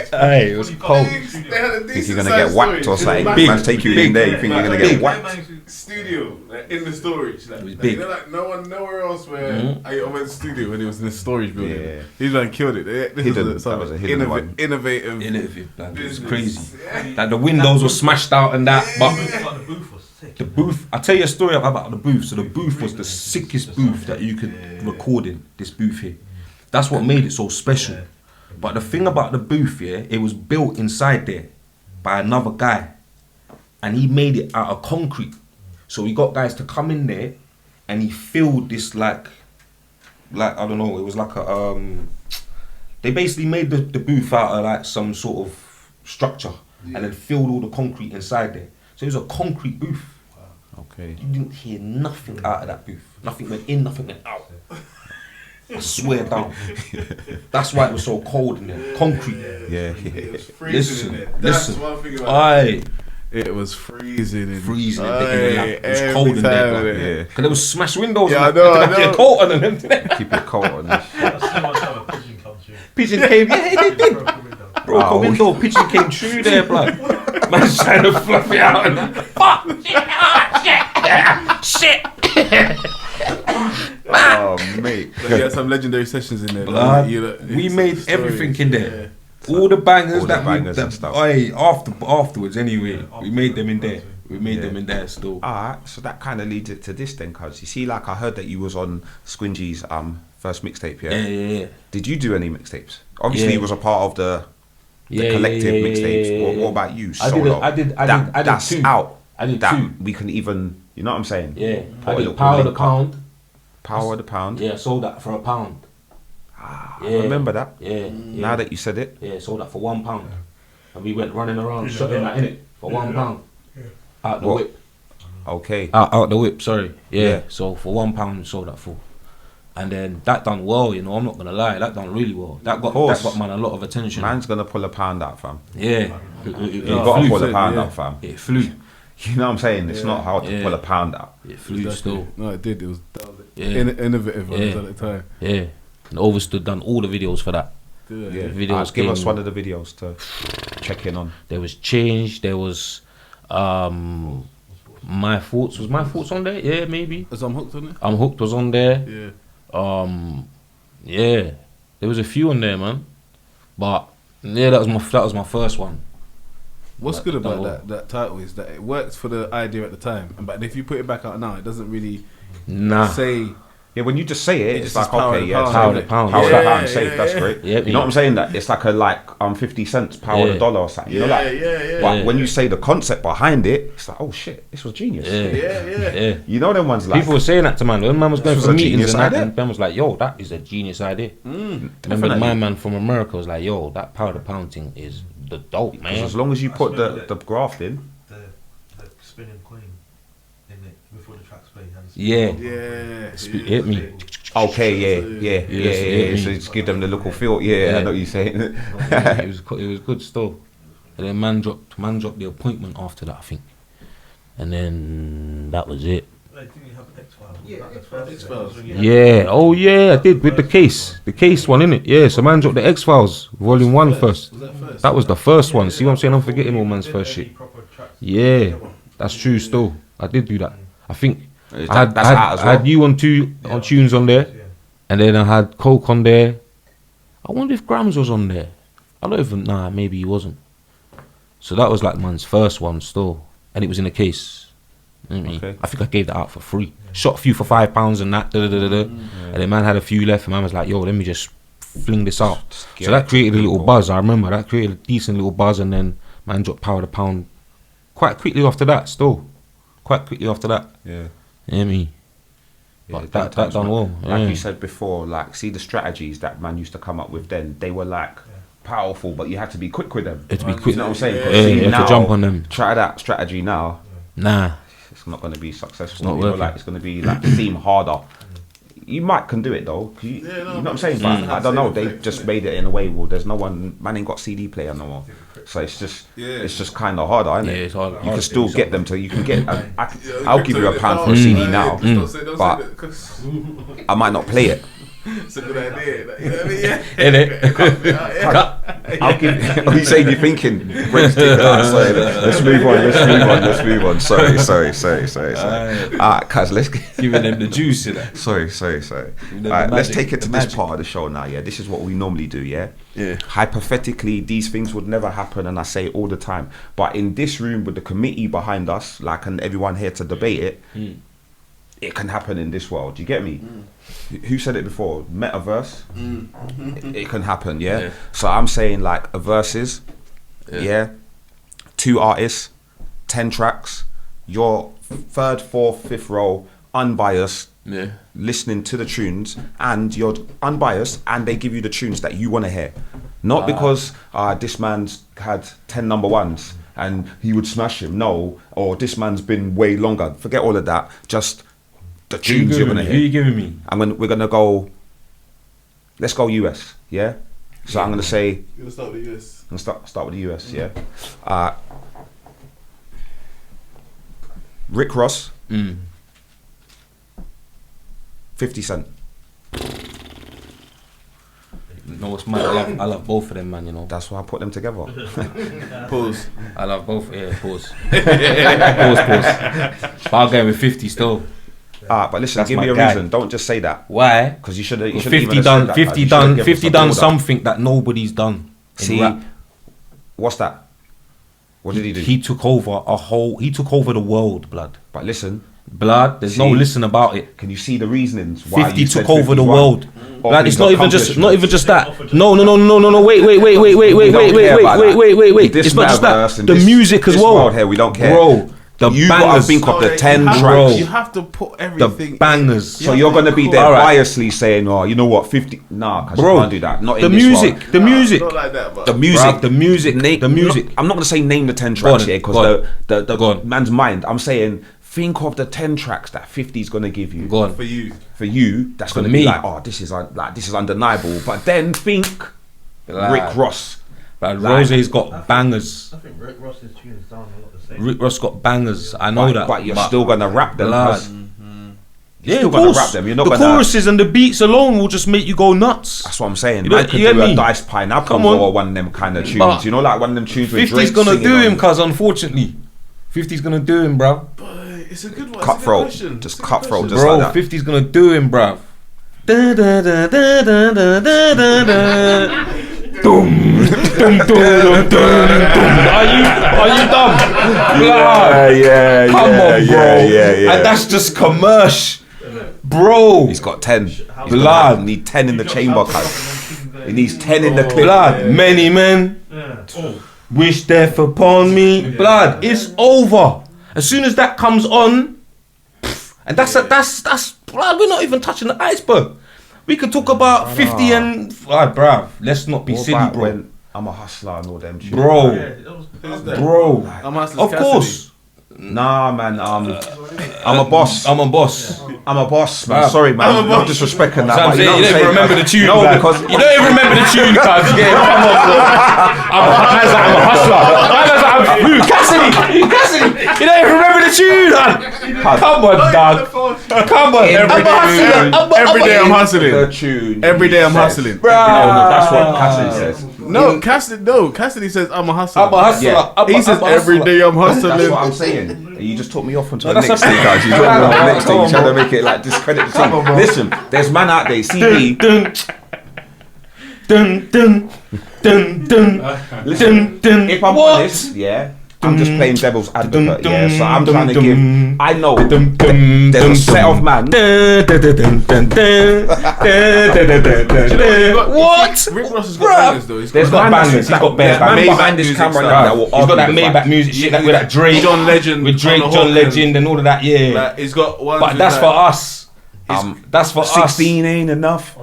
Hey, it was cold. they had a Think decent you're gonna sized get whacked or storage. something? It was Big massive. man take you in there. You think you're gonna Big. get whacked? Studio like, in the storage. Like, It was big. You know, like nowhere else where Mhm. I went to studio when it was in the storage building. Yeah. These man killed it. This Hidden. was That was a hidden one. innovative. Innovative, man. It was business. crazy. Yeah. Like the windows were smashed out and that, but The booth was sick. the booth. I tell you a story about the booth. So the booth was the sickest booth that you could record in. This booth here. That's what made it so special. But the thing about the booth, it was built inside there by another guy, and he made it out of concrete. So we got guys to come in there, and he filled this like I don't know. It was like a They basically made the booth out of like some sort of structure, and then filled all the concrete inside there. So it was a concrete booth. Okay. You didn't hear nothing out of that booth. Nothing went in, nothing went out. I swear down. That's why it was so cold in there. Concrete. Yeah. It was freezing in there. That's one thing about Aye. it. It was freezing in there. Freezing in there. It was cold in there. Yeah. Because there was smashed windows. Yeah, and I know, that. I know. Get a coat on them. Keep it cold on this shit. That's so much time a pigeon come through. Pigeon came. Yeah, they did. Broke a window. Pigeon came through there, blood. Man's trying to fluff it out. And fuck. Shit. Oh, mate. Like, you had some legendary sessions in there. Blood. We it's made stories. everything in there. All the bangers All the that bangers we and stuff. afterwards anyway. We made them in there. We made them in there still. Alright, so that kind of leads it to this then, cuz you see, like I heard that you was on Squingy's first mixtape, Yeah. Did you do any mixtapes? Obviously, Yeah. you was a part of the Yeah, collective yeah, mixtapes. yeah. What about you? I Solo? did That's two. out. I did that two. we can even, you know what I'm saying? Yeah. Put I a did little Power the link up. Pound. Power the Pound. Yeah, sold that for £1. I Yeah. remember that. Yeah. Now that you said it. Yeah, sold that for £1. And we went running around shutting that in it for £1. Out the What? whip. Okay. Out the whip, sorry. Yeah. Yeah. So for £1 we sold that for. And then that done well, you know, I'm not gonna lie, that done really well. That course. got man a lot of attention. Man's gonna pull £1 out, fam. Yeah. You gotta pull £1 yeah. out, fam. It flew. You know what I'm saying? It's not hard to Yeah. pull £1 out. It flew still. No, it did. That was Yeah. innovative Yeah. at the time. Yeah. And Overstood done all the videos for that. Yeah. Yeah. Videos Give us came- one of the videos to check in on. There was Change, there was My Thoughts. Was My Thoughts on there? Yeah, maybe. As I'm hooked on it. I'm Hooked was on there. Yeah. Yeah. There was a few on there, man. But yeah, that was my first one. What's Like, good about that that title is that it works for the idea at the time, but if you put it back out now, it doesn't really Nah. say. Yeah, when you just say it, It it's just like, says power okay, the yeah, pound, Power innit? the pound. Power Yeah, the pound, yeah, safe, yeah, that's yeah. great. Yeah, You know what I'm saying? That it's like a 50 cents power Yeah. the dollar or something. You know, Yeah, like, yeah. but Yeah. when you say the concept behind it, it's like, oh shit, this was genius. Yeah. Yeah. Yeah. You know them ones like, People were saying that to man. When man was going This for was a meetings genius and that, idea. and Ben was like, yo, that is a genius idea. Remember definitely. my man from America was like, yo, that Power the Pound thing is the dope, 'cause man. as long as you I put swear the that- graft in, The spinning coin in it before the tracks play. Yeah. Yeah. Hit me. okay, yeah. yeah. So just give them the little feel. Yeah, Yeah. I know what you're saying. It was good still. And then man dropped the appointment after that, I think. And then that was it. Didn't you have X-Files? Yeah, X-Files. Yeah, oh yeah, I did with the case one, innit? Yeah, so man dropped the X-Files, volume 1 first. Was that first? That was the first one. See what I'm saying? I'm forgetting all man's first shit. Yeah, that's true still. I did do that. I think Is I that's out as I had well? you on tunes on there, and then I had Coke on there. I wonder if Grams was on there. I don't even, maybe he wasn't. So that was like man's first one still, and it was in a case. You know what I mean? Okay. I think I gave that out for free. Shot a few for £5 and that, and then man had a few left, and man was like, "Yo, let me just fling this out." get So that it. created a little buzz. I remember that created a decent little buzz, and then man dropped Power the Pound quite quickly after that. Still, quite quickly after that. Yeah. You know what I mean? Yeah, But that that done well. Like yeah. you said before, like see the strategies that man used to come up with then, they were like powerful, but you had to be quick with them. Had to be You quick. know what I'm saying? 'Cause Yeah, see, you have to now, jump on them. Try that strategy now, Nah. it's not going to be successful. not You know, working. like it's going to be like seem harder. You might can do it though. 'Cause you know what I'm saying? But I don't know. They just made it in a way. Well, there's no one. Man ain't got CD player no more. So it's just kind of harder, isn't it? Yeah, it's hard. You can still get them to. You can get. I'll give you £1 for a CD now, but I might not play it. It's a good idea. You know what I mean? Yeah. Innit? Cut. I'll give. Oh, you saying you're thinking? Great stick. Sorry. Let's move on. Sorry. Cuz let's Giving them the juice in it. Sorry. Let's take it to this part of the show now. Yeah, this is what we normally do. Yeah. Hypothetically, these things would never happen, and I say it all the time. But in this room with the committee behind us, like, and everyone here to debate it, it can happen in this world. Do you get me? Who said it before? Metaverse. It can happen. Yeah. So I'm saying like a versus. Yeah. 2 artists, 10 tracks. Your third, fourth, fifth row, unbiased. Yeah. Listening to the tunes, and you're unbiased, and they give you the tunes that you want to hear, not because this man's had 10 number ones and he would smash him, no, or this man's been way longer. Forget all of that. Just the tunes you're gonna hear. Who are you giving me? We're gonna go. Let's go US, yeah. So I'm gonna say. You're gonna start with the US. I'm gonna start with the US, yeah. Rick Ross. 50 Cent. No, what's mad? I love both of them, man. You know. That's why I put them together. Pause. I love both. Yeah, pause. Pause. But I'll go with 50 still. But listen, That's give me my a guy. reason. Don't just say that. Why? Because you should have. 50 done. 50 done. 50 done something that nobody's done. See, rap. what's that? What did he do? He took over He took over the world, blood. But listen, Blood. There's no listen about it. can you see the reasonings why 50 you took said over the 51? world. Or Like, his it's not even just accomplishments? that. No. Wait. This It's not just metaverse that. and The this- music as this well. world here, we don't care. Bro, the You gotta bangers. think of the 10 you tracks. You have to put The everything. bangers. So you're gonna be there Alright. biasly saying, "Oh, you know what, 50." Nah, because you Bro, can't do that. Not the in this music. world. The music. Not like that, but The music. Bruv, the music. The music. I'm not gonna say name the 10 Go tracks on, here go because on. the Go on. man's mind. I'm saying think of the 10 tracks that 50's gonna give you. Go on. for you. For you, that's For gonna me. be like, oh, this is undeniable. But then think Like, Rick Ross. Like, Rose's got bangers. I think Rick Ross's tunes sound a lot the same. Rick Ross got bangers. I know that. But you're still gonna rap them. Blood. 'cause You're Yeah, still of gonna course. rap them. You're not the gonna. choruses and the beats alone will just make you go nuts. That's what I'm saying. You Man know- could you do get a me? Diced Pineapple Come on. or one of them kind of tunes. But You know, like one of them tunes with 50's Drake gonna singing do on. him, cuz unfortunately. 50's gonna do him, bruv. But it's a good one. Cutthroat. It's a good question. Just It's a good cutthroat, question. just Bro, like that. 50's gonna do him, bruv. Da, da, da, da, da, da, da, da, da. Dum, dum, dum, dum, dum, dum. Are you dumb? Blood. Yeah. Come on, bro. And that's just commercial. Bro. He's got 10. He's Blood. gonna need 10 in the chamber, cuz. He needs 10 in the clip. Blood. Many men wish death upon me. Blood. It's over. As soon as that comes on, and that's blood. We're not even touching the iceberg. We could talk about 50 and bruv. Let's not be What silly, about bro. when I'm a hustler and all them tunes? Bro, Who's that? bro. I'm Hustler's Of Cassidy. course, Nah, man. I'm a boss. I'm a boss. I'm a boss, man. Bruv. Sorry, man. Not disrespecting that. So I'm but saying, what you don't saying, even remember man? the tune. No, like, because you don't even remember the tune, cuz. Yeah, come on, bro. I'm a hustler. I'm who? Cassidy. You don't even remember the tune, man. Come on, dog. Come on. Every day I'm the hustling. tune. Every day I'm says. hustling. No, that's what Cassidy says. No, Cassidy says I'm a hustler. I'm a hustler. Yeah. He says every day I'm That's hustling. what I'm saying. You just took me off onto No, the that's next a- thing, guys. You took me off the next thing. You trying to make it like discredit the team. Listen, there's man out there, CD. Dun, dun, dun, dun, dun, Listen, dun. if I'm What? honest, yeah, I'm just playing devil's advocate, dum, yeah. So I'm dum, trying to dum, give. I know dum, dum, there's a dum, set dum. of man. Dun, dun, dun, dun, dun, dun, dun, dun, dun, dun, dun. What? Rick Ross has got Bruh. bangers though. He's There's got man bangers. that's- He's got there's bare man bangers. behind this Music camera stuff. now that will He's got argue that the Maybach fact. music shit, like with that Drake, John Legend. with Drake, on the John hook Legend, and all of that. Yeah, Like, he's got one. but that's for us. That's for us. 16 ain't enough.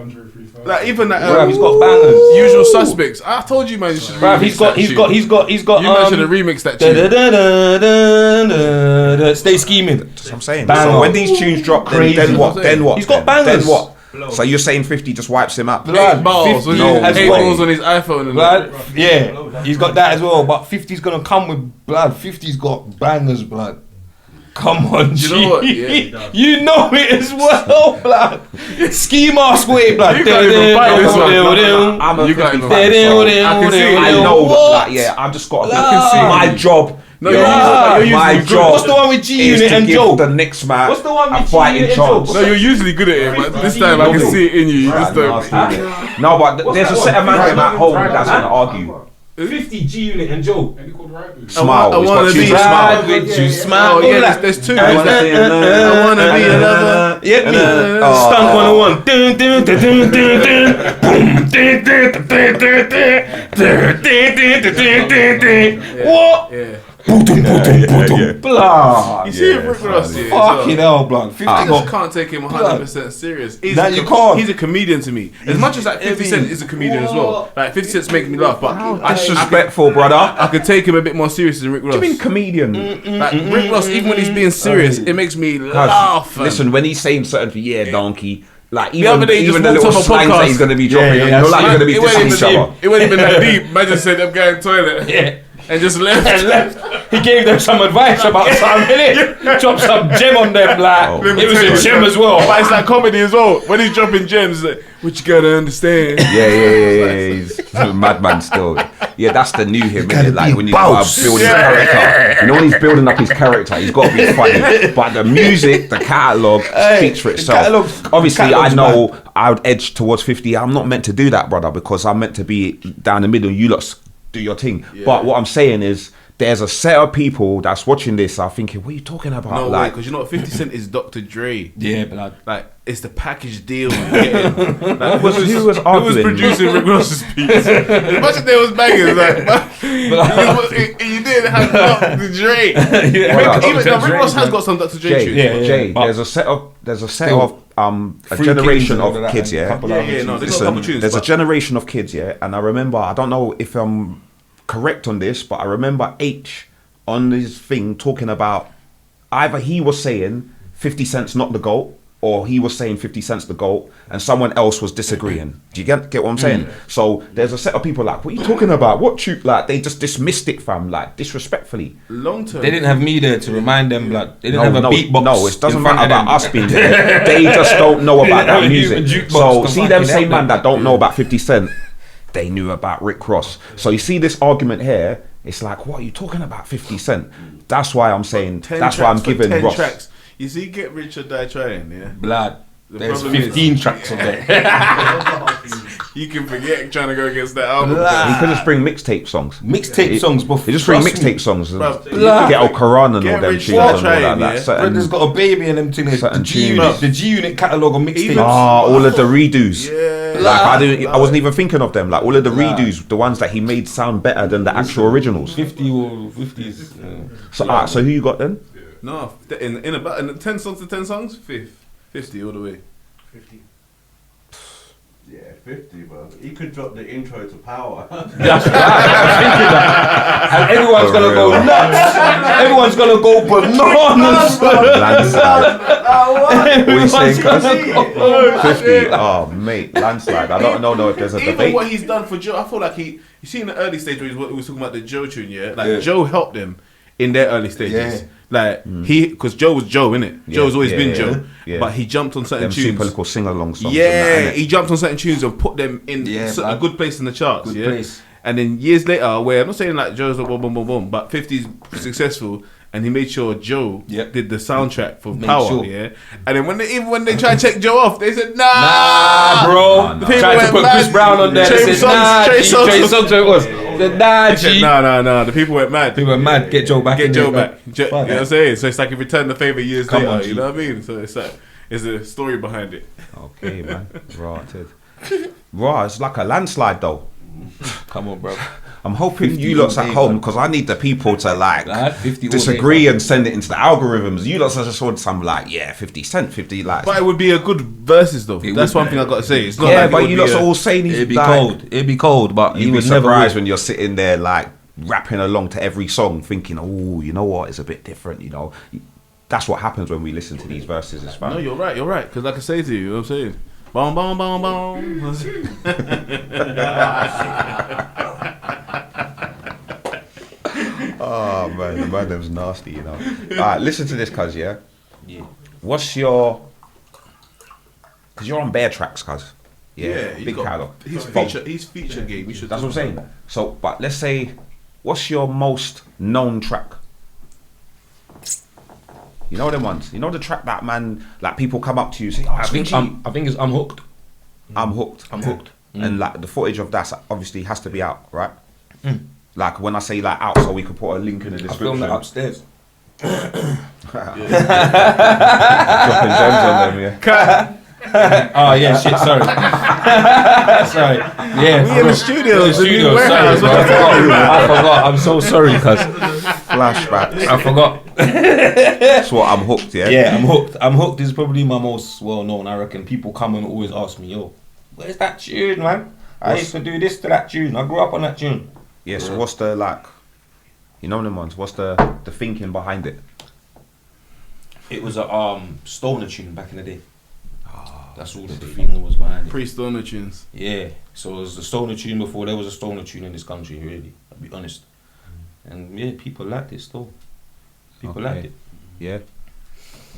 Like even that. Bruv, he's got bangers. Usual Suspects. I told you, man. You should Bruv, remix he's got. You man should have remixed that da, tune. da, da, da, da, da, Stay scheming. That's what I'm saying. Banger. So when these tunes drop, Crazy. then what? Then what? He's got then? bangers. Then what? So you're saying 50 just wipes him out? Blood. Balls. 50 No as Eight way. balls on his iPhone. And Blood. Yeah, he's got that as well. But 50's gonna come with blood. 50's got bangers, blood. Come on, You G. know what? Yeah. You know it as well, blood. Ski mask way, blood. You can't even fight this one. I'm a You got 50 him. fan, so I can see it. I know that, What? like, yeah, I've just got to can see it. my job. No, yo, you're usually my good. job. What's the one with G is Unit to and give Joe? the next man What's the one with a G fighting Unit and chance. Joe? No, you're usually good at it, but this time I can see it in you. This time. No, but there's a set of man at home that's gonna argue. 50 G Unit and Joe. Smile. I It's wanna got be two smile. with you, Oh, smile. yeah, there's two. I wanna There's be that. I wanna be a lover. Yeah, me. Oh. Stunt 101. Dun, dun, dun, dun, dun, dun. Boom. Dun, dun, dun, dun, dun, dun. Dun, dun, dun, dun, dun, dun. What? Yeah. Blah. You see it, Rick Ross here. Fucking hell, blood. 50 I just got. can't take him 100% serious. He's Nah, a you can't. He's a comedian to me. As much as like 50 Cent is a comedian as well. Like 50 Cent's making me laugh, but Disrespectful, brother. I could take him a bit more serious than Rick Ross. What do you mean comedian? Like Rick Ross, even when he's being serious, it makes me laugh. fam. Listen, when he's saying certain thing, yeah, donkey. Like The other even, day he even just the little walked off a slangs that podcast. he's gonna be dropping, Yeah, you know, like you're gonna be It wasn't dissing each even other. deep. It wasn't even that deep. Imagine said them guy in the toilet Yeah. and just left. And left. He gave them some advice about something, innit? Dropped some gem on them, like. Oh. It was a gem as well. But it's like comedy as well. When he's dropping gems, like, what you gotta understand. Yeah. He's a madman still. Yeah, that's the new him, innit? Like when he's building his character. You know, when he's building up his character, he's got to be funny. But the music, the catalogue speaks for itself. Obviously, I know I would edge towards 50. I'm not meant to do that, brother, because I'm meant to be down the middle. You lot do your thing. But what I'm saying is, there's a set of people that's watching this are thinking, what are you talking about? No way, like, because you know what? 50 Cent is Dr. Dre. Yeah, blood. Like, it's the package deal. Like, who was who was arguing? producing Rick Ross's piece? As much as there was bangers, like, you didn't have Dr. Dre. Even though Rick Ross has got some Dr. Dre tunes. Jay, but there's a set of a generation Kids and of kids, yeah. No, there's got a couple tunes. There's a but- generation of kids, yeah, and I remember, I don't know if I'm correct on this, but I remember H on this thing talking about either he was saying 50 Cent's not the GOAT, or he was saying 50 Cent's the GOAT, and someone else was disagreeing. Do you get what I'm saying? So there's a set of people like, what are you talking about? What you like? They just dismissed it, fam, like disrespectfully. Long term. They didn't have me there to remind them, blood. They didn't have a beatbox. No, it doesn't in front matter of about them. us being there. They just don't know about that They didn't music. have a jukebox So to see them fucking same help man them. that don't know about 50 Cent, they knew about Rick Ross. So you see this argument here, it's like, what are you talking about 50 Cent? That's why I'm saying, 10 that's why I'm tracks for giving 10 Ross. tracks. You see, Get Rich or Die Trying, yeah? Blood. The There's problem is- 15 tracks on there. You can forget trying to go against that album. He could just bring mixtape songs. Mixtape songs, but He just bring trust me, mixtape songs. Bruv, Get Al Quran and all Get them Rich tunes or and all Trying, that. yeah? That certain, Brother's got a baby in them things. The Certain G tunes. Unit, the G Unit catalogue on Even- mixtape. all of the redos. Yeah. Like I wasn't even thinking of them. Like all of the redos, the ones that he made sound better than the actual originals. 50 or 50s. So, so who you got then? No, in about in 10 songs to 10 songs, 50 all the way. 50. Yeah, 50, bro. He could drop the intro to Power. That's right. I was thinking that. And everyone's For gonna go real. nuts. Everyone's gonna go bananas. Landslide. What you saying, Everyone's cuz? gonna go. 50. Oh, mate, landslide. I don't know if there's a Even debate. what he's done for Joe, I feel like you see in the early stage where he was talking about the Joe tune, yeah? Like Joe helped them in their early stages. Yeah. Like because Joe was Joe, innit? Joe's always been Joe. yeah. But he jumped on certain Them tunes. super little sing-along songs. Yeah, and that, innit? he jumped on certain tunes and put them in Yeah, a good place in the charts. Good yeah, place. and then years later, where I'm not saying like Joe's like boom, boom, boom, boom, but 50's successful, and he made sure Joe Yep. did the soundtrack for Made Power. sure. Yeah, and then when they tried to check Joe off, they said nah, Nah, bro. The people Tried to went put mad. Chris Brown on there. Trey They said, Songz- nah, Trey G. Songz- Trey Songz it was. Said, nah, He said, G. nah. The people went mad. People were mad. Get Joe back. Get in Joe there. back. You know what I'm saying? So it's like he returned the favor years Come later. on, G. You know what I mean? So it's like there's a story behind it. Okay, man. Rotted. Raw, it's like a landslide though. Come on, bro. I'm hoping 50 you lot's all at day, home man. because I need the people to like Lad, 50 all day, disagree man. and send it into the algorithms. You lots just want some like 50 Cent, 50 like. But it would be a good verses though. It That's would one be. thing I got to say. It's not yeah, like but it you would lots be are all saying he's It'd be like, cold. It'd be cold, but he You'd be would never. surprised when you're sitting there like rapping along to every song, thinking, "Oh, you know what? It's a bit different." You know, that's what happens when we listen to these verses. It's No, fun. you're right. Because like I say to you, you know what I'm saying? Boom, boom, boom, boom. Oh man, the man was nasty, you know. Alright, listen to this, cuz, yeah? Yeah. What's your... Because you're on bare tracks, cuz. Yeah, big catalogue. His feature game. We should. That's what I'm saying. So, but let's say, what's your most known track? You know them ones. You know the track that man, like people come up to you and say, "Oh, I think it's I'm hooked. I'm hooked. I'm hooked. And like the footage of that obviously has to be out, right? Like when I say like out, so we could put a link in the I description. filmed that upstairs. Dropping gems on them, yeah. Oh yeah, shit. Sorry. Sorry. Yeah. We in the studio. It's a new Sorry, warehouse. bro. I forgot. I'm so sorry, cuz. Flashbacks. I forgot. That's what I'm hooked, yeah. Yeah, I'm hooked. I'm hooked is probably my most well known. I reckon people come and always ask me, "Yo, where's that tune, man? I used to do this to that tune. I grew up on that tune." Yeah. So what's the like? You know them ones. What's the thinking behind it? It was a stoner tune back in the day. That's all the feeling was behind it. Pre-stoner tunes. Yeah, so it was the stoner tune before there was a stoner tune in this country, really, I'll be honest. And yeah, people liked it still. People liked it. Yeah.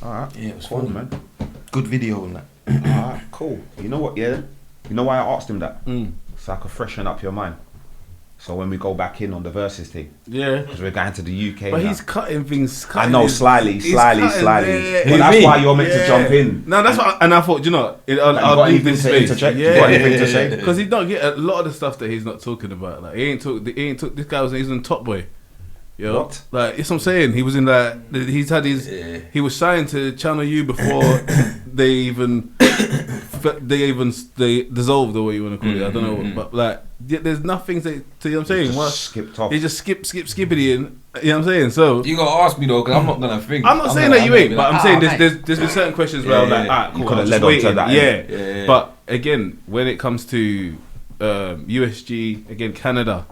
Alright. Yeah, it was cool, fun, man. Good video and that. Alright, cool. You know what, yeah? You know why I asked him that? So I could freshen up your mind. So when we go back in on the versus thing, Yeah. because we're going to the UK But now. he's cutting things. I know, slightly. He's But cutting there. that's me? why you're meant to jump in. No, that's what. And I thought, you know, I'll got leave anything this to space. interject? Yeah, You got anything to say? Because he don't get a lot of the stuff that he's not talking about. Like he ain't talk. This guy he's in Top Boy. Yo, What? like that's what I'm saying. He was in that. He's had his. He was signed to Channel U before they even they dissolved or what you want to call it. I don't know, but like there's nothing to. You know what I'm saying? Just skipped off. He just skippity in. You know what I'm saying? So You gotta ask me though, because I'm not gonna think. I'm not saying that you ain't, but I'm saying there's been certain questions where I'm like, yeah. cool, You coulda I'm led just on to waiting. that, Yeah. yeah. But again, when it comes to USG, again Canada,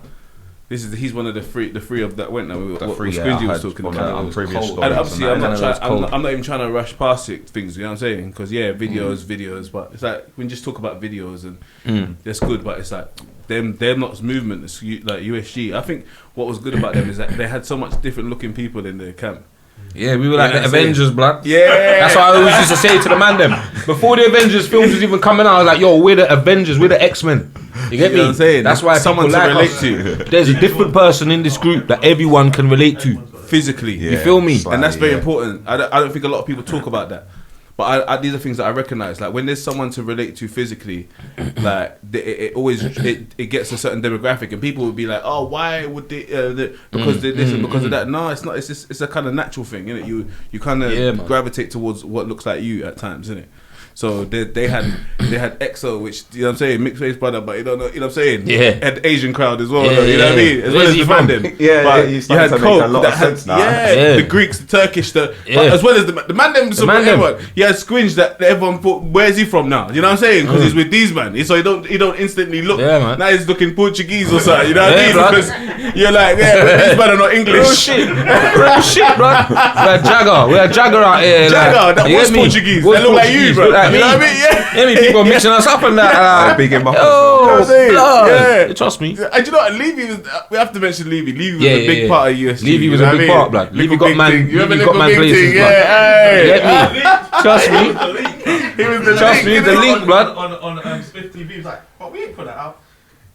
he's one of the three of that went now. What three, yeah, Squingy I was heard talking on about. the previous cold. stories And obviously, and I'm that. not, cold. I'm not even trying to rush past it, things. You know what I'm saying? Because yeah, videos, but it's like when you just talk about videos and that's good, but it's like they're not movement. It's like USG. I think what was good about them is that they had so much different looking people in their camp. Yeah, we were like Yeah, the that's it. Avengers, blood. Yeah, That's what I always used to say to the man them. Before the Avengers films was even coming out, I was like, yo, we're the Avengers, we're the X-Men. You get You know me? what I'm saying? That's why Someone people to like relate us. to. There's a different person in this group that everyone can relate to. physically. You feel me? slightly, And that's very yeah. important. I don't think a lot of people talk about that. But these are things that I recognize. Like when there's someone to relate to physically, like it always it gets a certain demographic, and people would be like, "Oh, why would they? Because they this and because of that." No, it's not. It's just it's a kind of natural thing, isn't it? You kind of Yeah, man. gravitate towards what looks like you at times, isn't it? So they had EXO, which you know what I'm saying, mixed race brother, but you don't know, you know what I'm saying. Yeah. Had the Asian crowd as well, Yeah, though, you know what I yeah. mean, as well Where's as he the from? Mandem. Yeah, But he's you starting had to make a lot that of had- sense now. Yeah, the Greeks, the Turkish, but as well as the Mandem. So Mandem. everyone, he had Squinge that everyone thought, where's he from now? You know what I'm saying? Because he's with these man, so you don't instantly look. Yeah, man. Now he's looking Portuguese or something. You know what I Yeah, mean? blood. Because you're like, yeah, but these man are not English. Real shit. Real shit, bro. We're a Jagger. We're a Jagger out here. Jagger, that you was get me? Portuguese. Was They look like you, Portuguese, bro. look like You know me. what I mean? Yeah. Yeah, me, people mixing us up and that. Big him up. Yo, I'm saying, blood. yeah. Trust me. And you know what? Levy was. We have to mention Levy. Levy was Yeah, a big yeah, part of USG. Levy was you know a what big I mean? part, blood. Levy Little got big man- thing. You remember Levy got Little man Big places, Thing? blood. Yeah, Get hey. me? Trust me. He was the Trust link, me, you the know? link, blood. On Spiff TV, he was like, but we ain't put that out.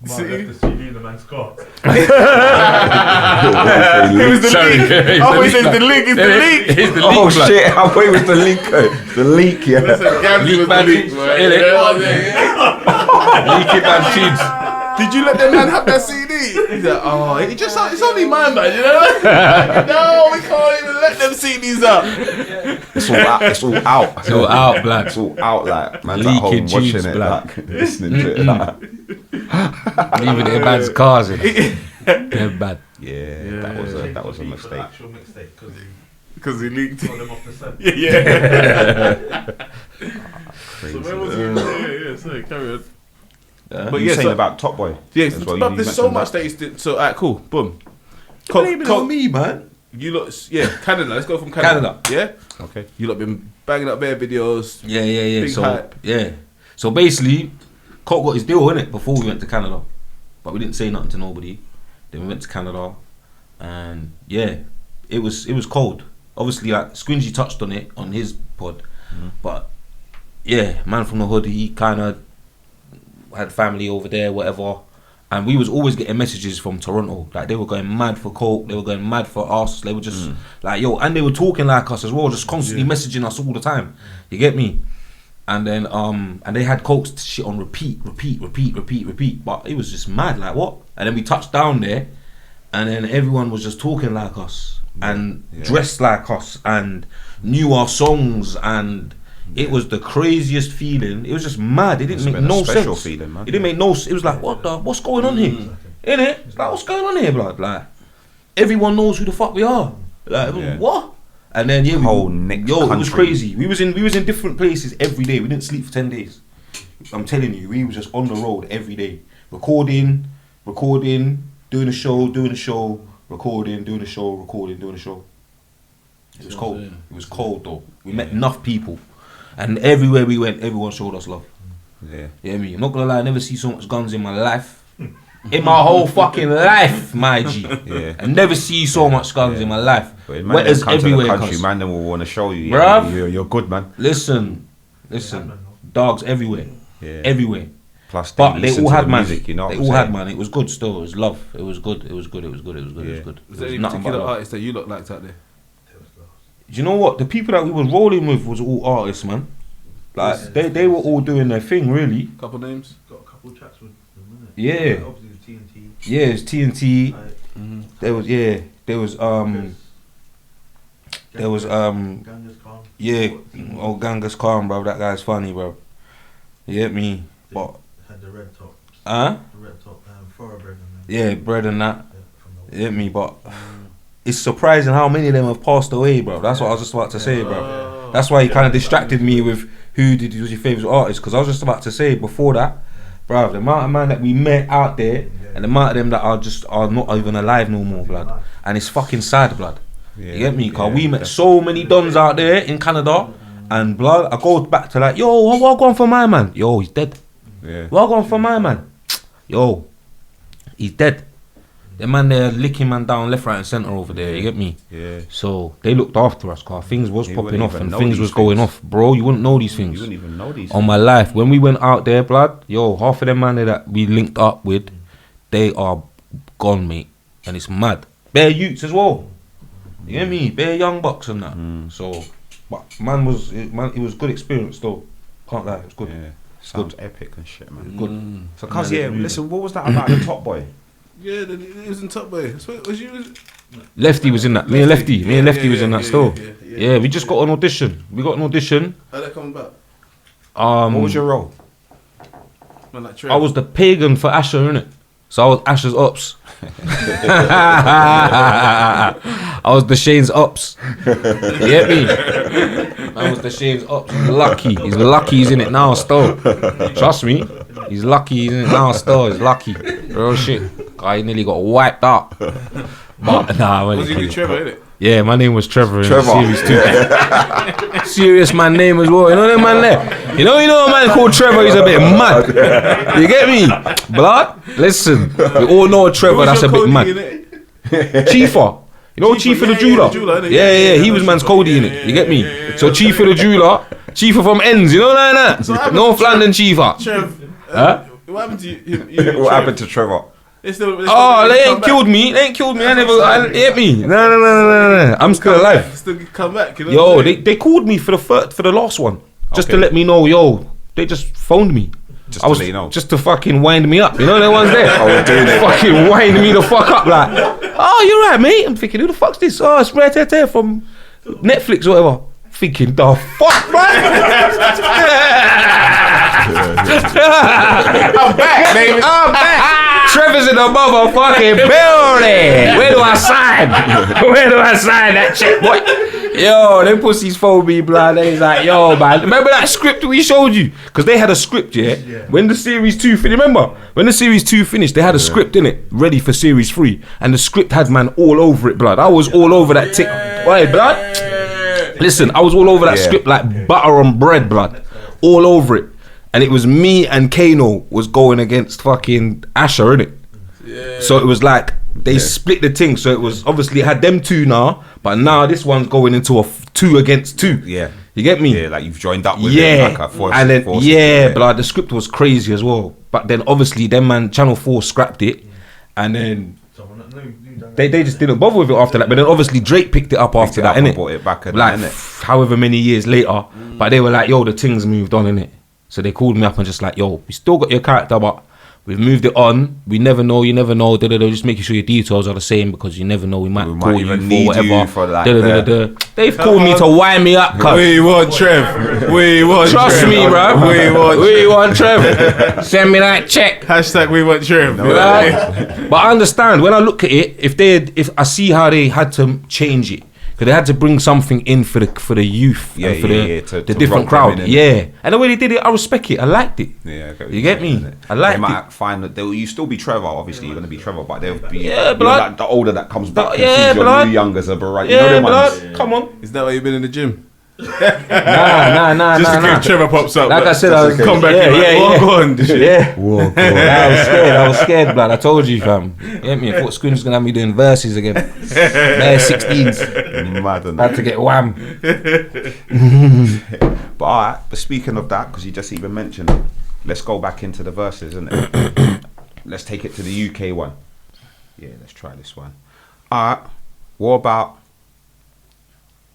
See? Man left the CD in the man's car. He was the Sorry. link. He's Oh, the he says link, the link. It's the link. He's the Oh link, blood. shit! I thought it was the link. The leak, yeah. Listen, Gamzy was the man, link, bro. innit? You know what I'm saying? Leaky man cheats. Did you let the man have that CD? He's like, oh, it's only mine, man. You know? No, we can't even let them CDs up. It's all out. It's all out. It's all out, blood. It's all out. Like man's at Leaky home watching tunes, it, blood. like listening to it. Like. Leaving it in man's cars. They're bad. Yeah, that was a mistake. Actual mixtape Because he leaked got them off the set. Yeah. Crazy. So where was he? Yeah, sorry, carry on. But you're saying about Top Boy? Yeah, as well, but you there's so mentioned much that. that he's did. So, alright, cool, boom. Blame it on me, man. You lot, yeah, Canada. Let's go from Canada. Yeah, Okay. you lot been banging up bare videos. Yeah. Big So hype. yeah. So basically, Colt got his deal, innit, before we went to Canada. But we didn't say nothing to nobody. Then we went to Canada. and yeah, it was cold. Obviously, like Squingy touched on it on his pod, but yeah, man from the hood, he kind of had family over there, whatever. And we was always getting messages from Toronto, like they were going mad for coke, they were going mad for us, they were just like, yo, and they were talking like us as well, just constantly messaging us all the time. You get me? And then and they had coke shit on repeat, but it was just mad, like what? And then we touched down there, and then everyone was just talking like us and dressed like us and knew our songs, and it was the craziest feeling. It was just mad. It didn't make no sense. Feeling, man. It didn't make no. It was like, what's going on here? Innit? It's like, what's going on here, blood? Like, everyone knows who the fuck we are. Like, what? And then it was crazy. We was in different places every day. We didn't sleep for 10 days. I'm telling you, we was just on the road every day, recording, doing a show, recording, doing a show, recording, doing a show. It was cold. It was cold though. We met enough people. And everywhere we went, everyone showed us love. Yeah. You know what I mean? I'm not gonna lie, I never see so much guns in my life. In my whole fucking life, my G. Yeah. I never see so much guns in my life. Wetters everywhere. Man, then will want to show you. Bruv, you're good, man. Listen. Dogs everywhere. Yeah. Everywhere. Plus, but they all had music, you know. They all had, man. It was good still. It was love. It was good. It was good. Was there any particular artists that you lot liked out there? You know what? The people that we were rolling with was all artists, man. Like they were all doing their thing, really. Couple names. Got a couple tracks with them, innit? Yeah. Like, obviously the TNT. Yeah, it's TNT. There was Genghis Khan. Yeah, Genghis Khan, bro. That guy's funny, bro. You get me? But had the red top. The red top, thoroughbred and that. Yeah, bread and that. You get me? But it's surprising how many of them have passed away, bro. That's what I was just about to say, bro. That's why he kind of distracted me with was your favourite artist, because I was just about to say before that, bro, the amount of man that we met out there and the amount of them that are not even alive no more, blood. And it's fucking sad, blood. You get me? Because we met so many dons out there in Canada, and blood, I go back to like, yo, what going for my man? Yo, he's dead. What going for my man? Yo, he's dead. The man there licking man down left, right and centre over there, you get me? Yeah. So they looked after us, car. Things was popping off and things was going off. Bro, you wouldn't know these things. You wouldn't even know these on my life. When we went out there, blood, yo, half of them man there that we linked up with, they are gone, mate. And it's mad. Bare youths as well. You get me? Bare young bucks and that. So, but it was good experience though. Can't lie, it was good. Yeah. Sounds epic and shit, man. Good. So, cuz, listen, what was that about the Top Boy? Yeah, he was in Top Boy. Was you? Lefty was in that. Me and Lefty was in that store. Yeah, we just got an audition. We got an audition. How'd that come about? What was your role? Man, like I was the pagan for Asher, innit? So I was Asher's ops. I was the Shane's ops. You get me? I was the Shane's ops. He's lucky he's in it now still. Trust me. He's lucky he's in it now still. He's lucky. Real shit. Guy nearly got wiped out. But nah, was you Trevor, innit? Yeah, my name was Trevor. Series 2. Serious man name as well. You know that man there? You know a man called Trevor, he's a bit mad. You get me? Blood? Listen, we all know Trevor, that's a bit mad. Chiefer. You know Chiefer the jeweler? Yeah, he was man's Cody in it. You get me? So Chiefer the jeweler, Chiefer from Ends, you know like that? North London Chiefer. Huh? What happened to you? What happened to Trevor? They ain't killed me. I hit me. No. I'm still alive. Still come back, you know. Yo, they called me for the last one, just to let me know. Yo, they just phoned me. Just to fucking wind me up. You know the ones there. Fucking wind me the fuck up like. Oh, you're right, mate. I'm thinking, who the fuck's this? Oh, it's Red Tete from Netflix or whatever. Thinking, the fuck, man. I'm back, baby. I'm back. Trevor's in the motherfucking building. Where do I sign? That check, boy? Yo, them pussies phoned me, blood. They's like, yo, man. Remember that script we showed you? Because they had a script, yeah? When the series 2 finished, remember? When the series 2 finished, they had a script in it, ready for series 3. And the script had man all over it, blood. I was all over that tick. Why, blood? Listen, I was all over that script like butter on bread, blood. All over it. And it was me and Kano was going against fucking Asher, innit? Yeah. So it was like They split the thing, so it was obviously it had them two now, but now this one's going into a 2 against 2. Yeah. You get me? Yeah, like you've joined up with Yeah, it, like a force, and then force but like the script was crazy as well. But then obviously them man Channel 4 scrapped it, and then they just didn't bother with it after that. But then obviously Drake picked it up after that, innit? Brought it back, Like however many years later, but they were like, yo, the thing's moved on, innit? So they called me up and just like, yo, we still got your character, but we've moved it on. We never know, you never know. Just making sure your details are the same because you never know. We might call you even for need whatever. you for like They've called me to wind me up, cuz. We want Trev. We want Trust Trev. me, bro. We want Trevor. Send me that check. Hashtag we want Trev. But I understand when I look at it, if I see how they had to change it, because they had to bring something in for the youth, and for the different crowd, and the way they did it, I respect it. I liked it. Yeah, okay. You get me? I liked They it. might find that you still be Trevor. Obviously, you're gonna be Trevor, but they'll be but like the older that comes back and yeah, sees your but new youngers are right. You Yeah, know them but ones. come on. Is that why you've been in the gym? Nah. Just in case Trevor pops up. Like I said, I was come back. Go on. Yeah. I was scared, blood. I told you, fam. You get me? I thought Squin's gonna have me doing verses again. They're 16s. Mad and Had to get wham. But alright, but speaking of that, because you just even mentioned it, let's go back into the verses, isn't it? Let's take it to the UK one. Yeah, let's try this one. Alright, what about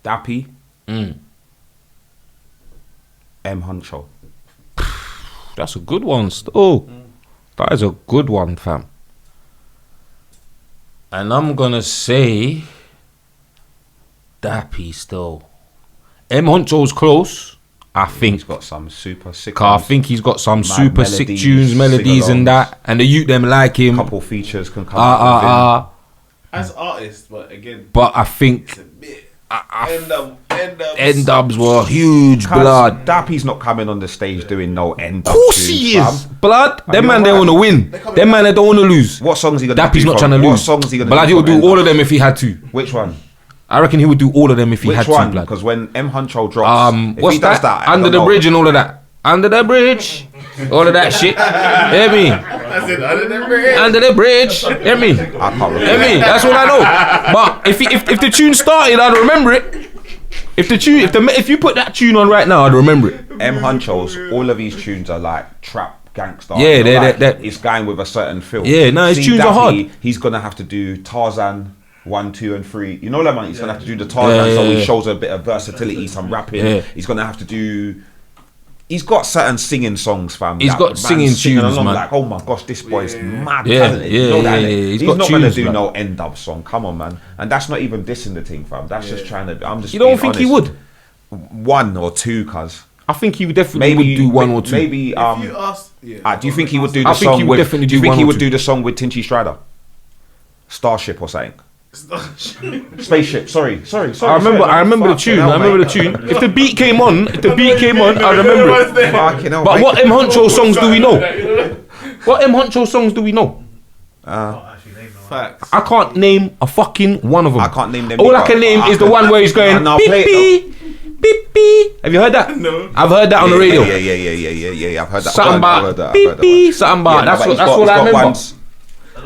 Dappy? HUNCHO. That's a good one still. That is a good one, fam. And I'm gonna say Dappy still. HUNCHO's close, I think. He's got some super sick I ones. think he's got some Mad super sick melodies, tunes, melodies and sing-alongs. that. And the youth them like him. Couple features can come out with him. As artists, but again, But I think it's a bit. End dubs were huge, blood. Dappy's not coming on the stage doing no end Of course he is, blood. Them man, they want to win. Them man, they don't want to lose. What songs he gonna Dappy's do? not from- trying to What lose. songs he gonna Blood, he do? would from do all End of them if he had to. Which one? I reckon he would do all of them if he Which had one? to, blood. Because when HUNCHO drops, if What's he does that, I Under don't the know. bridge and all of that. Under the bridge. All of that shit. Hear me? Under the bridge. Hear me? I can't remember. Hear me? That's all I know. But if the tune started, I'd remember it. If you put that tune on right now, I'd remember it. HUNCHO's, all of these tunes are like trap gangster. Yeah, You know, like, they're- it's going with a certain feel. Yeah, no, his See, tunes are Dappy, hard. He's gonna have to do Tarzan 1, 2, and 3. You know that man. He's gonna have to do the Tarzan, Yeah, so yeah. he shows a bit of versatility, some rapping. Yeah. He's gonna have to do. He's got certain singing songs, fam. He's that got man's singing singing tunes, along man. Like, oh my gosh, this boy's mad Yeah, talented. yeah, You know that, yeah, innit? yeah. He's He's got not gonna tunes, do man. no end dub song. Come on, man. And that's not even dissing the thing, fam. That's just trying to. I'm just. You don't being think he honest. would? 1 or 2, cuz. I think he would definitely would do one or two. Maybe. If you asked, Do you think he would do the I think song he would with? definitely Do you do think one he or would two. do the song with Tinchy Strider? Starship or something. Spaceship. Sorry. I remember the tune. I remember the tune. If the beat came on, I remember it. Fucking hell, But mate. what HUNCHO songs do we know? What HUNCHO songs do we know? Facts. I can't name a fucking one of them. I can't name them All I either. can name is the one where he's going No, beep play it. beep beep beep. Have you heard that? No. I've heard that on the radio. Yeah. I've heard that. Something I've heard about that. beep beep. Something about. Yeah, no, but That's he's all got I remember. ones-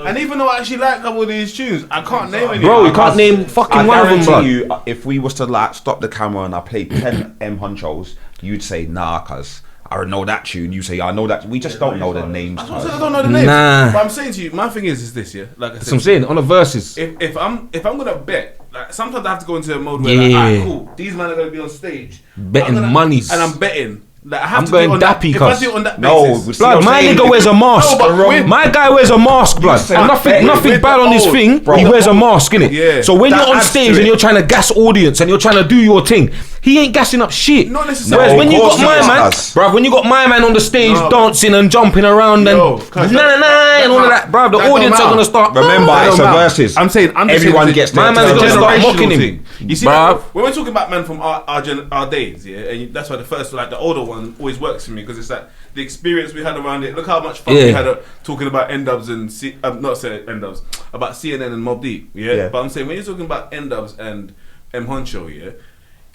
And even though I actually like a couple of these tunes, I can't name any. Bro, you can't name fucking I one of them, guarantee bro. you, if we was to like stop the camera and I played 10 HUNCHOs, you'd say nah, cuz I know that tune. You say I know that. We just don't know the names. I cuz. don't know the names. Nah. But I'm saying to you, my thing is this, yeah. Like I That's said, what I'm saying. On the verses. if I'm gonna bet, like sometimes I have to go into a mode where like, Yeah. alright, cool, these men are gonna be on stage, Betting I'm gonna- monies. and I'm betting. Like, I have I'm to going do it on that, Dappy, if I cuz. do it on that No, basis, we see Blood, what I'm my saying? nigga wears a mask. No, but with- My guy wears a mask, blood. said And betting nothing with bad the on his old, thing. bro. He wears a mask, innit? Yeah. So when That you're on adds to stage it. and you're trying to gas audience and you're trying to do your thing, he ain't gassing up shit. Not necessarily. Whereas when you of got course my he man, does. bruv, when you got my man on the stage No. dancing and jumping around and Yo, cuz nah and all of that, bruv, the that don't audience are matter. gonna start. Remember, That it's don't a matter. verses. I'm saying Everyone gets My their man's turn. gonna start generational mocking him. thing. You see, Bruv. that, when we're talking about men from our days, yeah, and that's why the first, like the older one, always works for me because it's like the experience we had around it. Look how much fun we Yeah. had talking about N-dubs and not saying N-dubs, about CNN and Mobb Deep, yeah? But I'm saying when you're talking about N-dubs and HUNCHO, yeah.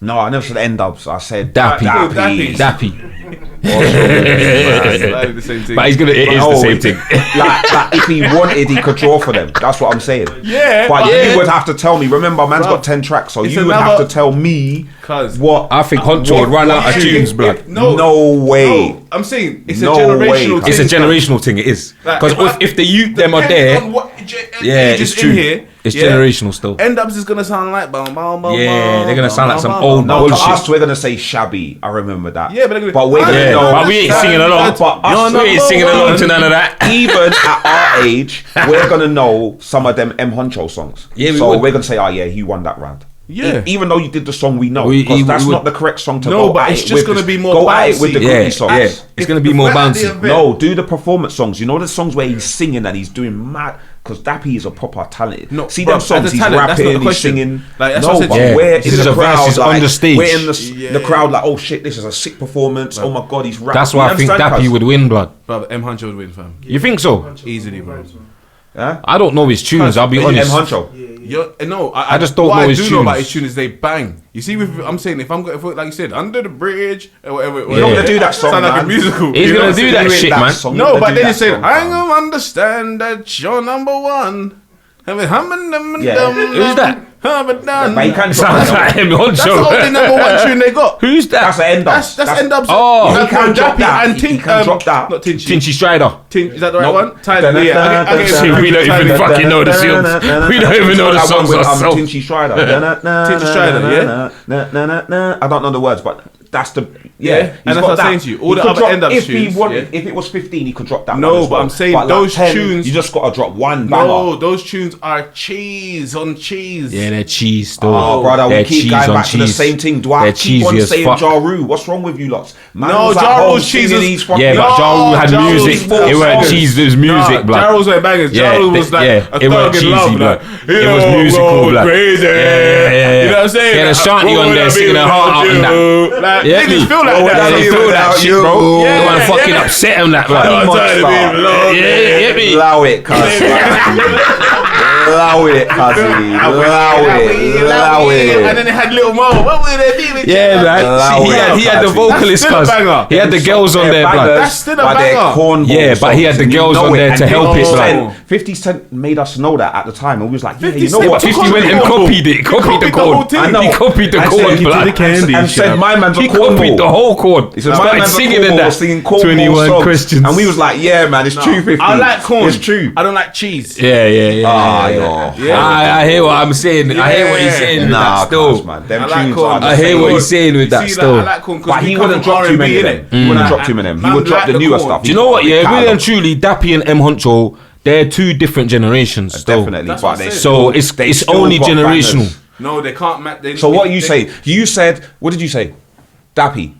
No, I never said end dubs. I said Dappy. Dappy. Dappy. Like the same thing. But he's gonna. It is No, the same thing. like if he wanted, he could draw for them. That's what I'm saying. Yeah, but yeah. you would have to tell me. Remember, man's Bruv, got 10 tracks, so it's you would have another- to tell me 'Cause what. I think Huncho would run out of tunes, blood. No way. No, I'm saying it's No a generational way. thing. It's a fam. generational thing. It is Like, because if the youth them are depending there, on what yeah, age it's is true. in here, It's yeah, generational still. End ups is gonna sound like bum, bum, bum, Yeah, they're gonna sound like some old No, to bullshit. us, we're gonna say shabby. I remember that. Yeah, but they're gonna- but we're gonna Yeah, know. but we ain't singing along. But us, We ain't singing along to none of that. even at our age, we're gonna know some of them M Huncho songs. Yeah, we so would. we're gonna say, oh yeah, he won that round. Yeah. Even though you did the song we know, We- because we that's would- not the correct song to No, go but at it's it just with gonna this- be more go at it with the bouncy. Yeah, groupie songs. yeah. It's gonna be more If we're at the bouncy. event- No, do the performance songs. You know the songs where he's singing and he's doing mad. Because Dappy is a proper talent. No, See bruv, them songs, as a he's talent, that's not rapping, the he's question. singing. Like, that's no, what I said but to you. we're This in is the a crowd, versus like, on the stage. we're in the crowd like, oh shit, this is a sick performance. Oh my god, he's rapping. That's why I You think understand, Dappy cuz? would win, blood. Bro, M Huncho would win, fam. You think so? Easily, bro. Huh? I don't know his tunes. I'll be M honest. Huncho. No, I just don't what know I his do know about tunes. his tune is they bang. You see, I'm saying if like you said, under the bridge or whatever. You're not gonna do that song, Sound like a man. musical. He's You know gonna what I'm do saying? that shit, man. song, No, you're but gonna do then you that said, song, I fam. gonna understand that you're number one. Yeah. Who's that? But he can Sounds like M That's the only Huncho. number one tune they got. Who's That's that? an end up. That's end up. Oh. He can drop that. and He Tink. can drop that. Not Tinchy. Tinchy Strider. Is that the right Nope. one? Tyler. Yeah. I get it. We don't even fucking know the songs. We don't even know the songs ourselves. Tinchy Strider. Tinchy Strider, yeah. I don't know the words, but that's the Yeah, and that's what I'm saying to you. All the other end up if tunes, he wanted, yeah. if it was 15, he could drop that. No, one as but well. I'm saying But those 10, tunes- you just gotta drop one No, banger. those tunes are cheese on cheese. Yeah, they're cheese still. Oh, brother, we They're keep cheese going on back to the cheese. same thing. Do I They're keep on cheesy as saying fuck. Ja Rule? What's wrong with you lots? Man No, was at Ja home Rule's cheese singing is- these fucking- Yeah, but Ja Rule had Ja Rule's music. full It weren't songs. cheese. It was music, blood. Ja Rule's were bangers. Yeah, Ja Rule was like yeah, a it weren't thug in cheesy, love. blood. Like, It was yo, musical, bro, blood. crazy. Yeah. You know what I'm saying? He had a Like, shanty what on would there I be singing a without heart out and that. you? Like, Yeah, niggas me. feel like What would I that. be They feel that without shit, you? bro. Yeah, They want to yeah, fucking yeah. upset him, that, I'm blood. tired of being alone. Yeah, hit me. Allow it, cuz. Allow it, cuzzy. Allow it. And then they had little Mo. What were they doing? Yeah, man. Allow See, it, he had the Kazi. vocalist, That's cuz. still a banger. He had the girls on there, blood. That's still a But they're banger. cornball Yeah, but he had songs, the and you girls know on there and to help it, 50 blood. Cent- 50 Cent made us know that at the time, and we was like, yeah, you know 50 what? Cent 50 went and copied it. Copied the whole chord. thing. I know. He copied the And chord, said, "You blood. did the candy," and said, "My man's a He copied the cornball." whole chord. He said, "My Started man's a singing in cornball, that. singing cornball 21 songs." questions. And we was like, yeah, man, it's true. 50. I like corn. It's true. I don't like cheese. Yeah, yeah. Ah, yeah. yo. I hear what I'm saying. I hear what he's saying with Nah, that still. cuz, man. Them I like tunes corn. are the I hear same. what he's saying with You that see, still. Like, I like corn 'cause But we he come wouldn't from drop too many of R&B, them. innit? He wouldn't Like, drop too many of them. He man would drop like the the newer corn. stuff. Do you know what? Big Yeah, really catalog. and truly, Dappy and M Huncho, they're two different generations. Still. Definitely, That's but what I they said. So it's still only got generational. bangers. No, they can't match. So what you say? You said, what did you say? Dappy.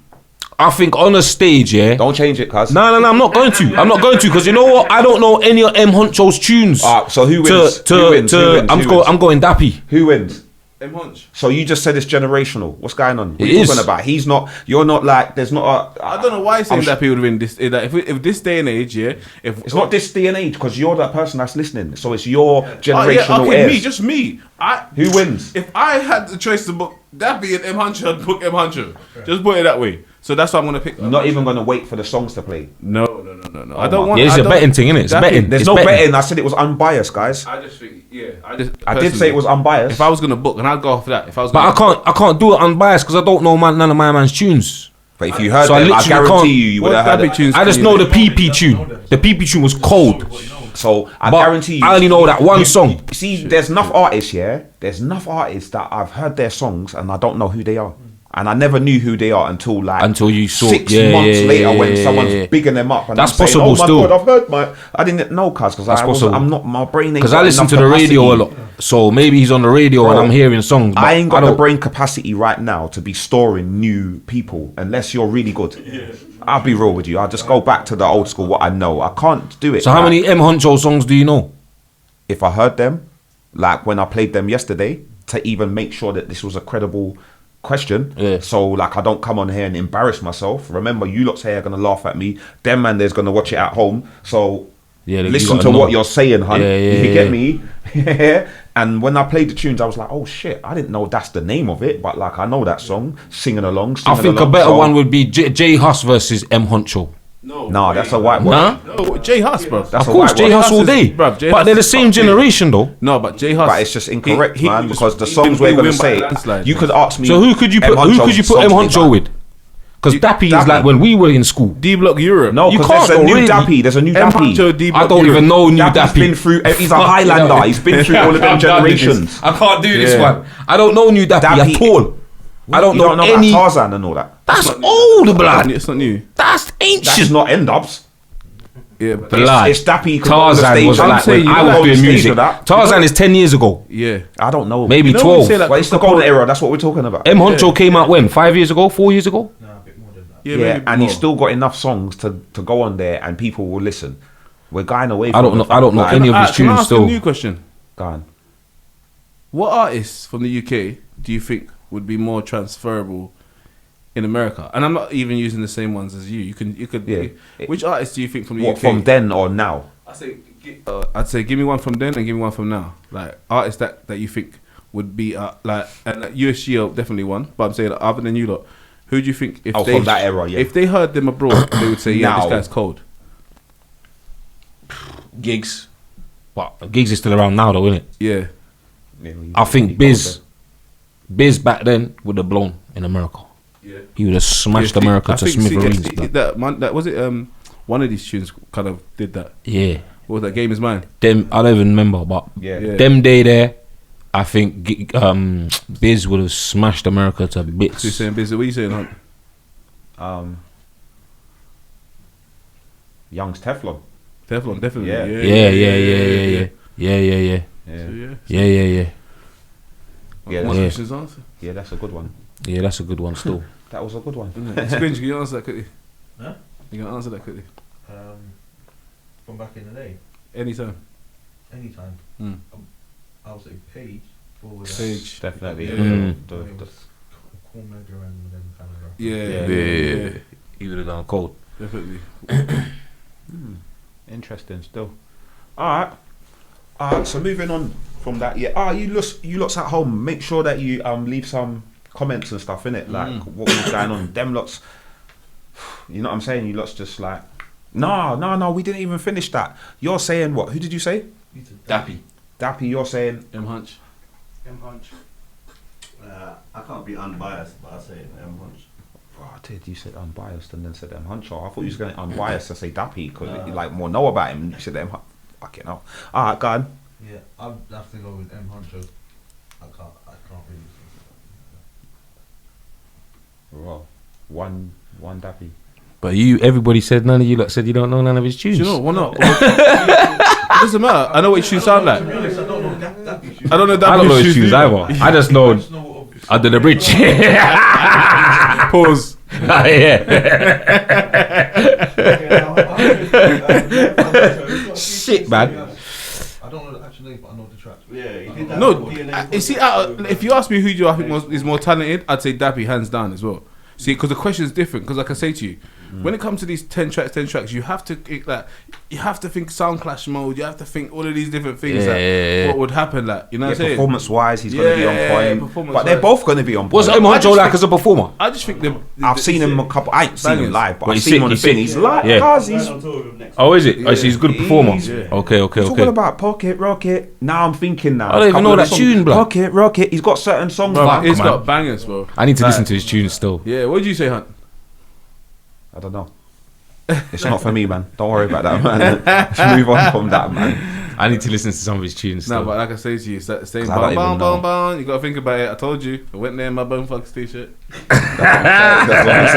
I think on a stage, yeah. Don't change it, cuz. No, I'm not going to. I'm not going to because you know what? I don't know any of M Huncho's tunes. So who wins? Who wins? Who wins? Who wins? I'm going Dappy. Who wins? M Hunch. So you just said it's generational. What's going on? What It are you is. talking about? He's not. You're not like. There's not a. I don't know why he's saying I'm that people would win this. That if this day and age, yeah, if It's not this day and age because you're that person that's listening. So it's your generational Oh, yeah, okay, heirs. me, just me. Who wins? If I had the choice to book Dappy and M Huncho, I'd book M Huncho. Just put it that way. So that's what I'm gonna pick. You're not even gonna wait for the songs to play. No. I don't want. Yeah, it's I a don't- betting thing, innit? It's Dappy- betting. There's It's no betting. betting. I said it was unbiased, guys. I just think, yeah. I did say it was unbiased. If I was gonna book, and I'd go off that. If I was, But I can't do it unbiased because I don't know none of my man's tunes. But if you heard So I them, I literally guarantee can't- you would have heard Dappy it. tunes. I just know the PP tune. The PP tune was cold. So I But guarantee you. I only know that one song. See, there's enough artists, yeah. There's enough artists that I've heard their songs and I don't know who they are. And I never knew who they are until you saw 6 yeah, months yeah, later yeah, when yeah, someone's yeah. bigging them up. And That's I'm saying, possible oh my still. God, I've heard I didn't know, cuz That's possible. I'm not, my brain ain't Because got I listen enough to the radio a capacity. lot. So maybe he's on the radio and Bro, I'm hearing songs. But I ain't got the don't- brain capacity right now to be storing new people unless you're really good. I'll be real with you. I'll just go back to the old school, what I know. I can't do it. So how Like, many M Huncho songs do you know? if I heard them, like when I played them yesterday, to even make sure that this was a credible question. Yeah. So like I don't come on here and embarrass myself. Remember, you lot's here are gonna laugh at me. Them man there's gonna watch it at home. So Yeah, you listen gotta to know. what you're saying, hun. Yeah, yeah, you get yeah. me? And when I played the tunes, I was like, oh shit, I didn't know that's the name of it, but like I know that song, singing along. I think a along, better so- one would be J Hus versus M HUNCHO. Nah, that's a white one. Nah, No, J Huss, bro. That's of a course white J one. Hus all Hus is- day, bruv, J but Hus they're the is same fucking- generation though. No, but J Huss. But it's just incorrect, he man, was- because the he songs win we're gonna by say, landslide, you bro. could ask me. So who could you put? Who could you put M songs HUNCHO they with? Because Dappy is Dappy. like when we were in school. D Block Europe. No, You because there's can't a new really- Dappy. There's a new M Dappy. Huncho, D I Block don't Europe. even know new Dappy's been Dappy. through. He's a Highlander. He's been through all of them I've done this. generations. I can't do this Yeah. one. I don't know new Dappy Dappy- at all. I don't You know don't know any. about Tarzan and all that. That's old, blood. It's not new. That's That's ancient. not end ups. Yeah, but Blood. It's Dappy. could go on the Tarzan stage was and- like when you I know was on the doing stage music. with that. Tarzan is 10 years ago, yeah. I don't know. maybe You know when you 12. say like- Well, it's the golden era. That's what we're talking about. M HUNCHO came out when? 5 years ago? 4 years ago? No, a bit more than that. Yeah, Yeah, maybe and more. he's still got enough songs to go on there, and people will listen. We're going away. I From don't know. the I don't know fact- any of Alright, his can I tunes ask a still. new question? Go on. What artists from the UK do you think would be more transferable in America? And I'm not even using the same ones as you. You could. Yeah. Which artists do you think from the What UK? from then or now? I'd say give me one from then and give me one from now. Like artists that you think would be like, and USG are definitely one. But I'm saying like, other than you lot, who do you think if Oh, they from that era, yeah. if they heard them abroad, they would say, yeah, this Now. guy's cold. Gigs. But Gigs is still around now though, isn't it? Yeah. I think Biz back then would have blown in America. Yeah. He would have smashed Yeah, America I to think smithereens. that was it. One of these tunes kind of did that. Yeah. What was that? Game is Mine. Them, I don't even remember, but Yeah. Yeah. them day there, I think Biz would have smashed America to So you're bits. saying Biz? What are you saying, Hunt? Young's Teflon. Teflon, definitely. Yeah. Yeah, yeah, yeah, yeah, yeah, yeah, yeah, yeah, Yeah, So, yeah. yeah, yeah, yeah. yeah, One Yeah. question's answer. yeah, that's a good one. Yeah, that's a good one still. That was a good one. Squinch, can you answer that quickly? Huh? You can answer that quickly. From back in the day, Anytime. anytime. Mm. I would say Page. Forward. Sage. Definitely. Yeah. Mm. Cool Mega and them kind of. Yeah. He would have done cold. Definitely. Interesting still. Alright. So moving on from that, yeah. You lots at home, make sure that you leave some comments and stuff in it, like what was going on. Them lots, you know what I'm saying? You lots just like, no, we didn't even finish that. You're saying what? Who did you say? Dappy. Dappy, you're saying M Hunch. I can't be unbiased, but I say M Hunch. oh, did you said unbiased and then said HUNCHO? I thought you was going unbiased to say Dappy because you like more know about him. You said fucking hell. Alright, go on. Yeah, I'd have to go with M HUNCHO. I can't really. Well, one Dappy. But everybody said none of you lot said you don't know none of his tunes. Do you know why not? It doesn't matter. I know what his tunes sound like. To be honest, I don't know that I don't know that. I don't know his tunes either. either. I just know Under the Bridge. Pause. Shit, man. I don't know the actual name, but I know the track. Yeah, he did that. No, DNA you see, if you ask me who do I think is more talented, I'd say Dappy hands down as well. See, because the question is different. Because like I say to you, when it comes to these 10 tracks, you have to think sound clash mode. You have to think all of these different things. Yeah. What would happen? Like, you know what I'm saying? Performance wise, he's going to be on point. performance But they're wise. both going to be on point. What's M HUNCHO like as a performer? I just think I've seen him a couple. I ain't seen him Bangers. live, but But I've he's seen him sick, on the he's thing. sick. He's like, Yeah. cause he's on tour with him next. Oh, is it? Oh, so he's a good performer. Yeah. Okay. It's all about Pocket Rocket. Now I'm thinking now. I don't even Couple know of that the songs. tune, blood. Pocket Rocket. He's got certain songs. Bro, like, it's man. got bangers, bro. I need to Like, listen to his tunes still. Yeah, what did you say, Hunt? I don't know. It's not for me, man. Don't worry about that, man. Let's move on from that, man. I need to listen to some of his tunes No, still. but like I say to you, it's that same 'Cause I don't even know. You gotta think about it. I told you. I went there in my Bone Fucks t-shirt. That's what I'm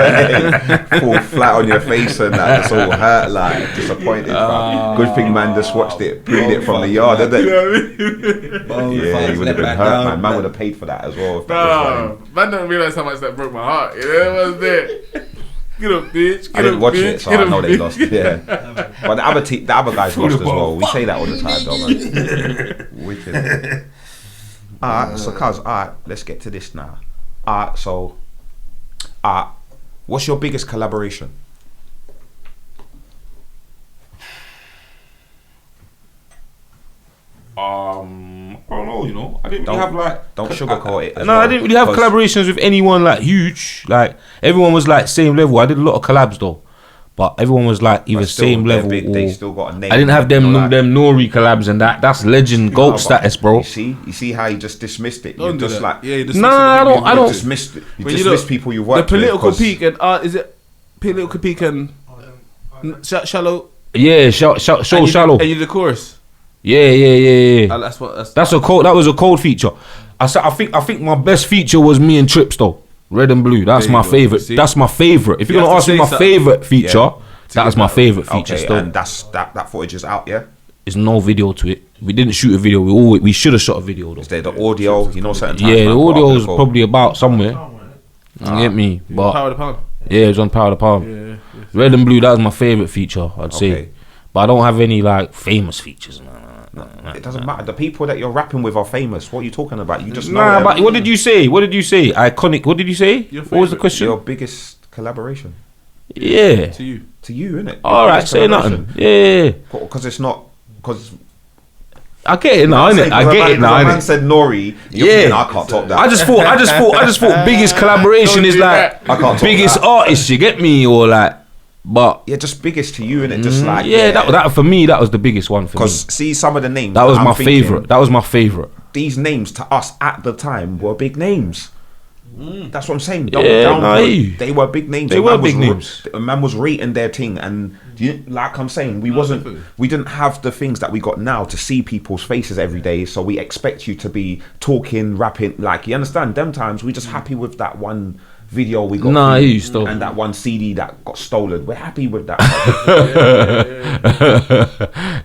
saying. Fall flat on your face and that. It's all hurt, like disappointed. fam. Good thing, man. Just watched it, pruned it from the yard, didn't it? Yeah, he would have been hurt, man. Man would have paid for that as well. If that was No, man don't realise how much that broke my heart. You know what I'm saying? Get up, bitch. Get I didn't up, watch bitch. it, so Get I up, know they bitch. lost. Yeah, but the other guys lost as well. We say that all the time, though, man. Wicked. Alright, so cuz, alright, let's get to this now. Alright, so, what's your biggest collaboration? I don't know, you know. I didn't really have like. Don't sugarcoat it. No, I didn't really have collaborations with anyone like huge. Like everyone was like same level. I did a lot of collabs though, but everyone was like either same level big, or they still got a name. I didn't have them Like, them Nori collabs and that. That's legend goat status, bro. You see how you just dismissed it. Don't You do just that. like Yeah, you just Nah, I don't. you dismissed it. You When you dismissed look- people you The worked with. political 'cause- peak and is it political peak and shallow? Yeah, so And you did- shallow. And you did the chorus. Yeah. That's what. That's a cold. That was a cold feature. I think my best feature was me and Trips though. Red and blue. That's There my you go. favorite. See? That's my favorite. If You you're gonna have ask to me say my something. favorite feature, Yeah. that was my favorite feature. Okay, Still, and that footage is out. Yeah. there's no video to it. We didn't shoot a video. We should have shot a video though. Is there the audio? You know, certain times. Yeah, the man, put up audio the is call. probably about somewhere. You get me? But Power of the pound. yeah, it was on Power of the Palm. Yeah. Red and blue. That was my favorite feature. I'd say. Okay. But I don't have any like famous features. It doesn't matter. The people that you're rapping with are famous. What are you talking about? You just know Nah, them. but what did you say? What did you say? Iconic. What did you say? Your What was the favourite. question? Your biggest collaboration Yeah. To you. to you, innit? All right, say nothing. Yeah. Because it's not because. I get it now, innit? I get it now, Man innit? said Nori. You're Yeah. thinking, I can't top that. I just thought biggest collaboration Don't is do like that. I can't talk biggest that. artist. You get me, or like, but Yeah, just biggest to you, innit? Just like yeah, that for me that was the biggest one for me. Because see some of the names. That was I'm my thinking, favorite. That was my favorite. These names to us at the time were big names. That's what I'm saying. Don't Yeah, downplay. nah, They were big names. They A were man was big names. A man was rating their thing, and like I'm saying, we didn't have the things that we got now to see people's faces every day. So we expect you to be talking, rapping, like you understand. Them times we just happy with that one video we got. Nah, for you you still- and that one CD that got stolen. We're happy with that.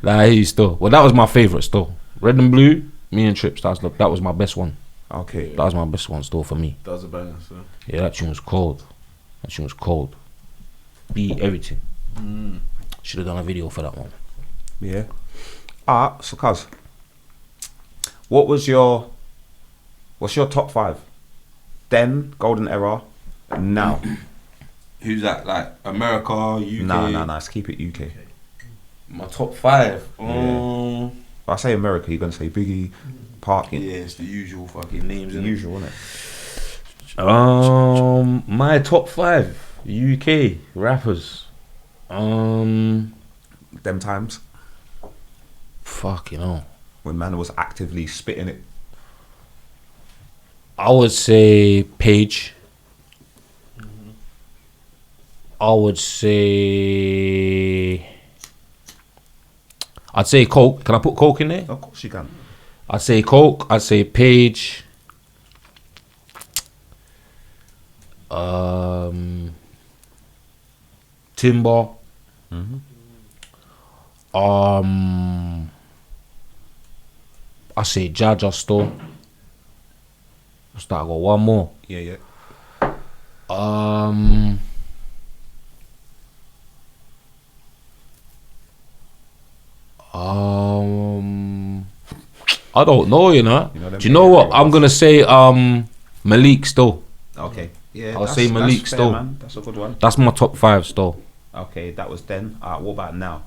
Nah, he's still. Well, that was my favorite still. Red and blue. Me and Trips. That was my best one. Okay. That was my best one still for me. That was a banger. So. Yeah, that tune was cold. That tune was cold. Beat everything. Should have done a video for that one. Yeah. So cuz, what's your top 5? Then Golden Era, and now. Who's that? Like America, UK? Nah. Let's keep it UK. My top 5. If I say America, you're gonna say Biggie, Park. Yeah, it's the usual fucking names. The innit? usual, isn't it? My top 5 UK rappers. Them times Fuck, you know. when man was actively spitting it. I would say Page. I would say. I'd say Coke. Can I put Coke in there? Of course you can. I'd say Coke. I'd say Page. Timber. I say Jaja still. What's that? I got one more. Yeah. I don't know, you know. You know them Do you know what? big I'm gonna say Malik still. Okay. Yeah. I'll say Malik that's fair, still. man. That's a good one. That's my top 5 still. Okay, that was then. What about now?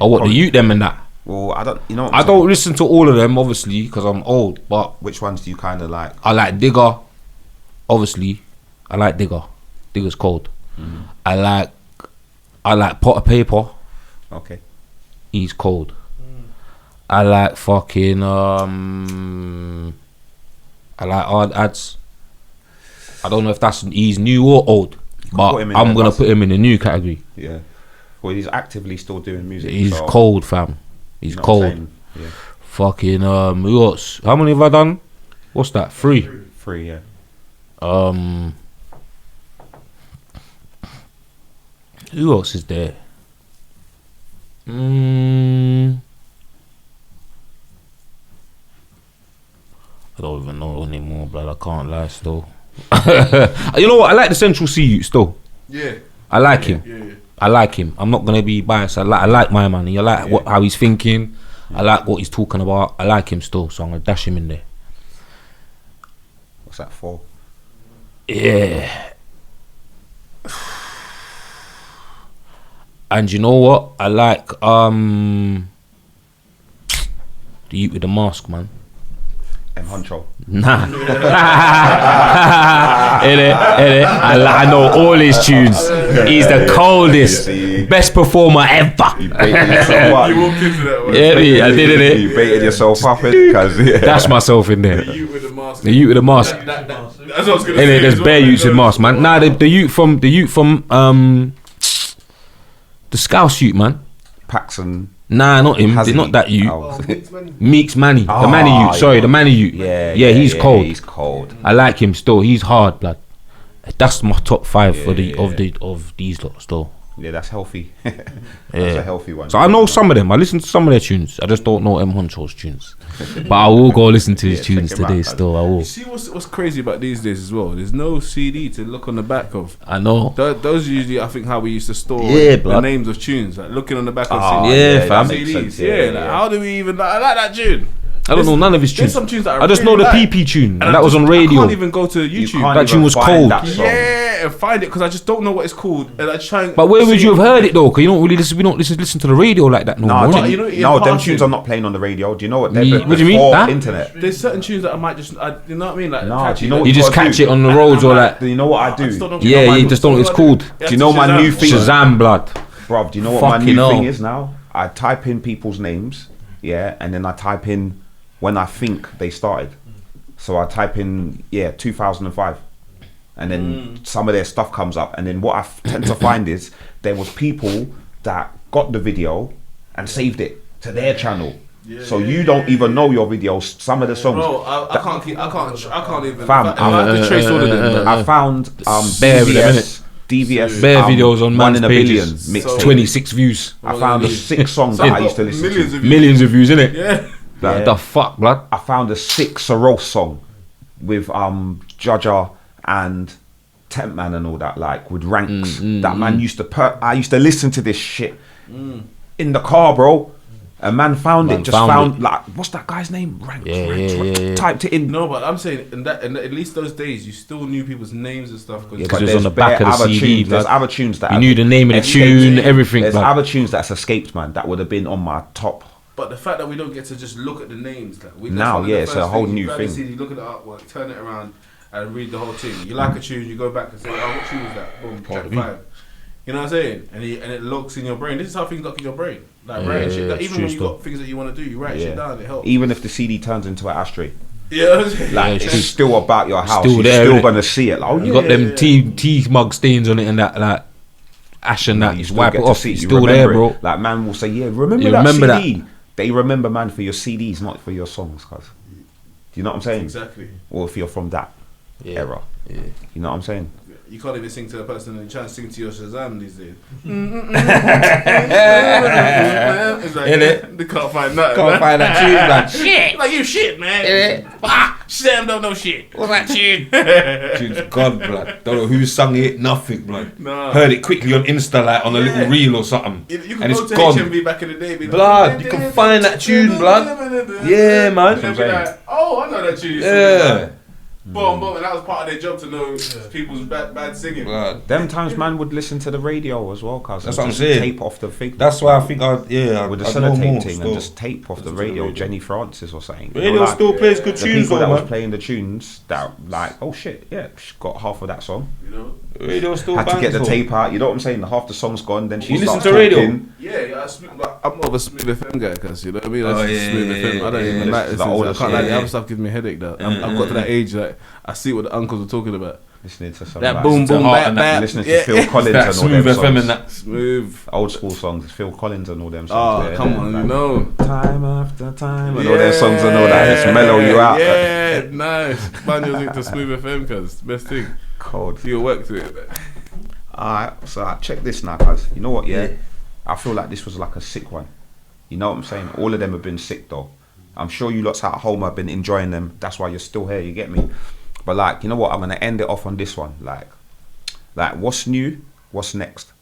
Oh, what the youth them and that? Well, I don't. You know. What I I'm don't saying? listen to all of them, obviously, because I'm old. But Which ones do you kind of like? I like Digger. Obviously, I like Digger. Digger's cold. I like Pot of Paper. Okay. He's cold. I like fucking I like Hard Ads. I don't know if he's new or old, but put him in I'm there, gonna that's- put him in the new category. Yeah. Well, he's actively still doing music. He's so, cold, fam. He's you know what I'm cold. saying? Yeah. Fucking who else? How many have I done? What's that? 3. 3. Yeah. Who else is there? I don't even know anymore, blood. I can't lie still. You know what? I like the Central C youth still. Yeah. I like him. Yeah. I like him. I'm not gonna be biased. I like my man. I like how he's thinking. I like what he's talking about. I like him still, so I'm gonna dash him in there. What's that for? Yeah. And you know what? I like The youth with the mask, man. HUNCHO. Nah. I know all his tunes. He's the coldest, best performer ever. You baited yourself up. You walked into that one. Yeah, I did it. You baited yourself up because That's myself in there. The youth with the mask. The youth with the mask. That's what I was gonna say. There's bare youths with masks, man. Nah, the youth from the Scouse youth, man. Paxson. Nah, not him. Hasn't Not that youth. Oh. Meeks Manny. The Oh, Manny youth. Sorry, yeah. the Manny youth. Yeah, he's cold. He's cold. I like him still. He's hard, blood. That's my top 5 for of these lot still. Yeah, that's healthy. That's Yeah. a healthy one. So I know some of them. I listen to some of their tunes. I just don't know HUNCHO's tunes. But I will go listen to his Yeah, tunes check him today. out, Still, I will. You see what's crazy about these days as well? There's no CD to look on the back of. I know. Those are usually, I think, how we used to store Yeah, the blood. names of tunes, like looking on the back of Oh, CDs. yeah, that fam. makes CDs. sense. Yeah, like, how do we even? I like that tune. I don't know none of his There's tunes. some tunes that I just know really the like. PP tune. And That was on I radio. can't even go to YouTube. can't That even tune was find cold. that song. Yeah, and find it because I just don't know what it's called, and I try. And But where would see you have it. heard it though? Because you don't really listen. We don't listen to the radio like that no No, more. but innit? you know, in no, them passing- tunes are not playing on the radio. Do you know what? They're What do you mean? before Huh? internet. There's certain tunes that I might just, you know what I mean? Like, No, catch do you it. know what You just gotta catch do? it on the roads or like. Do you know what I I just do? don't Yeah, know. you just don't know what it's called. Do you know my new thing? Shazam, blood. Bruv, do you know what my Fucking new hell. thing is now? I type in people's names, yeah, and then I type in when I think they started. So I type in 2005, and then some of their stuff comes up, and then what I tend to find is there was people that got the video and saved it to their channel. So you don't even know your videos. Some of the songs. Bro, I can't even. Fam, I have to trace all of them. I found Bare with them, DVS Bare videos on One man's in a Billion pages. mixtape. 26 views. I found a 6 songs that I used to listen Millions to. of views. Millions of views, innit? Yeah. Like, the fuck, blood. I found a 6 Saros song with Judger and Temp Man and all that, like with ranks. That man used to I used to listen to this shit in the car, bro. A man found Man it, just found found like, what's that guy's name? Ranks. Yeah. Typed it in. No, but I'm saying, and at least those days, you still knew people's names and stuff. Yeah, 'cause But it was there's on the back bare of the other CD, tunes. There's blood. other tunes that You have knew the name of the escaped tune, me. everything, There's blood. other tunes that's escaped, man. That would have been on my top. But the fact that we don't get to just look at the names, like that's Now, one of the yeah, it's a first whole things. new You grab the thing. CD, look at the artwork, turn it around, and read the whole thing. You like a tune, you go back and say, "Oh, what tune is that?" Boom, track 5. You know what I'm saying? And it locks in your brain. This is how things lock in your brain. Like writing shit. Like, it's even true when you stuff. got things that you want to do, you write shit down. It helps. Even if the CD turns into an ashtray, You know what I'm saying? like Yeah, it's still about your house. still You're there, still innit? gonna see it. Like, oh, You yeah. got them tea mug stains on it and that, like, ash and that. You You still wipe get it to off. see it. It's You still remember there, it. bro. Like man will say, yeah, remember You that remember CD. They remember man for your CDs, not for your songs, cuz. Do you know what I'm saying? Exactly. Or if you're from that era. Yeah. You know what I'm saying? You can't even sing to a person and you try to sing to your Shazam these days. It's like, they can't find nothing. Can't find that tune, man. Shit! Like, you shit, man. Ah, Shazam don't know shit. What's that tune? Tune's gone, blood. Don't know who sung it, nothing, blood. No. Heard it quickly on Insta, like on a little reel or something. You can and go it's to gone. HMV back in the day. Be like, Blood, you can find that tune, blood. Yeah, man. And be like, oh, I know that tune. Yeah. Boom, boom, and that was part of their job to know people's bad singing. Blood. Them times man would listen to the radio as well, cuz. That's what I'm just saying. Tape off the thing. That's why I think I with the I'd know sellotape more thing still. and just tape off the radio, Jenny Francis or something. You know, Radio like, still plays good the tunes, people though, that was man. playing the tunes that like, oh shit, yeah, she got half of that song. You know? Radio still Had to get bangs, the though. tape out. You know what I'm saying? Half the song's gone. Then she You listen starts to radio? talking. Yeah, I'm more of a smooth FM guy, cause you know what I mean. Oh, That's yeah, smooth yeah, FM. I don't yeah, even yeah. like The this. I older can't shit, lie. The yeah. other stuff gives me a headache. Though I've got to that age like I see what the uncles are talking about. Listening to some That like, boom boom Heart bap and that, bap. listening to Yeah, Phil Collins That and all smooth them FM songs. and that. smooth. Old school songs, it's Phil Collins and all them Oh, songs. yeah, come yeah, on, like, you know. Time after time and all them songs and all that. It's mellow you out. Yeah, nice. Banjo's into smooth FM, cause best thing. Cold. Do your work to it. Alright, so I check this now, cuz. You know what, yeah? I feel like this was like a sick one. You know what I'm saying? All of them have been sick though. I'm sure you lots at home have been enjoying them. That's why you're still here, you get me? But like, you know what? I'm gonna end it off on this one. Like what's new? What's next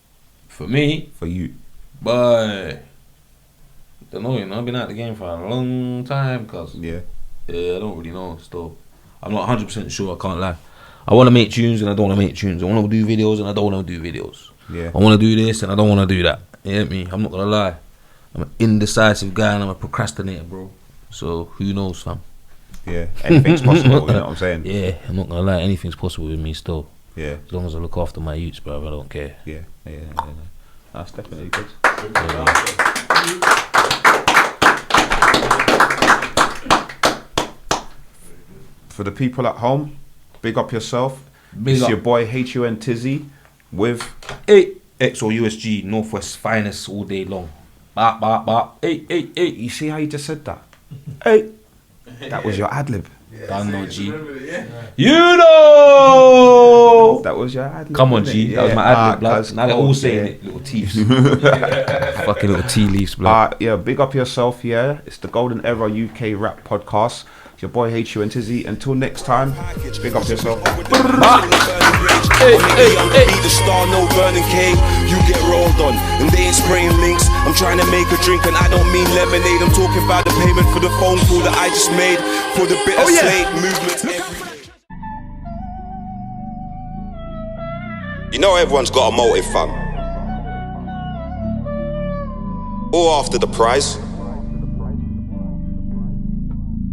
For me, for you? but don't know, you know, I've been out the game for a long time, cuz. Yeah. Yeah, I don't really know still. I'm not 100% sure, I can't lie. I want to make tunes and I don't want to make tunes. I want to do videos and I don't want to do videos. Yeah. I want to do this and I don't want to do that. You get me? I'm not going to lie. I'm an indecisive guy and I'm a procrastinator, bro. So who knows, fam? Yeah, anything's possible. You know what I'm saying? Yeah, I'm not gonna lie, anything's possible with me still. Yeah, As long as I look after my youths, bro, I don't care. yeah. That's definitely good. For the people at home, big up yourself. Big It's up. your boy HUN Tizzy with EXO USG, Northwest finest all day long. Bop, bop, bop. You see how you just said that? Hey, that was your ad lib. Done no G. You know. That was your ad lib. Come on, innit? G. That was my ad lib, blood. cuz- Now they're all yeah. saying it, little thieves. Fucking little tea leaves, blood. Yeah, big up yourself, yeah. It's the Golden Era UK Rap Podcast. It's your boy HUN Tizzy. Until next time, big up yourself. Be the star, no burning cake. You get rolled on, and they ain't spraying links. I'm trying to make a drink, and I don't mean lemonade. I'm talking about the payment for the phone call that I just made for the bitter slate movement. You know everyone's got a motive, fam. All after the prize.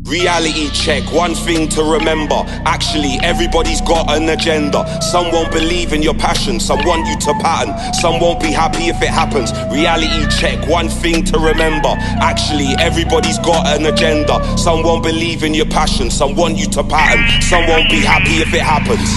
Reality check, one thing to remember. Actually, everybody's got an agenda. Some won't believe in your passion, some want you to pattern. Some won't be happy if it happens. Reality check, one thing to remember. Actually, everybody's got an agenda. Some won't believe in your passion, some want you to pattern. Some won't be happy if it happens.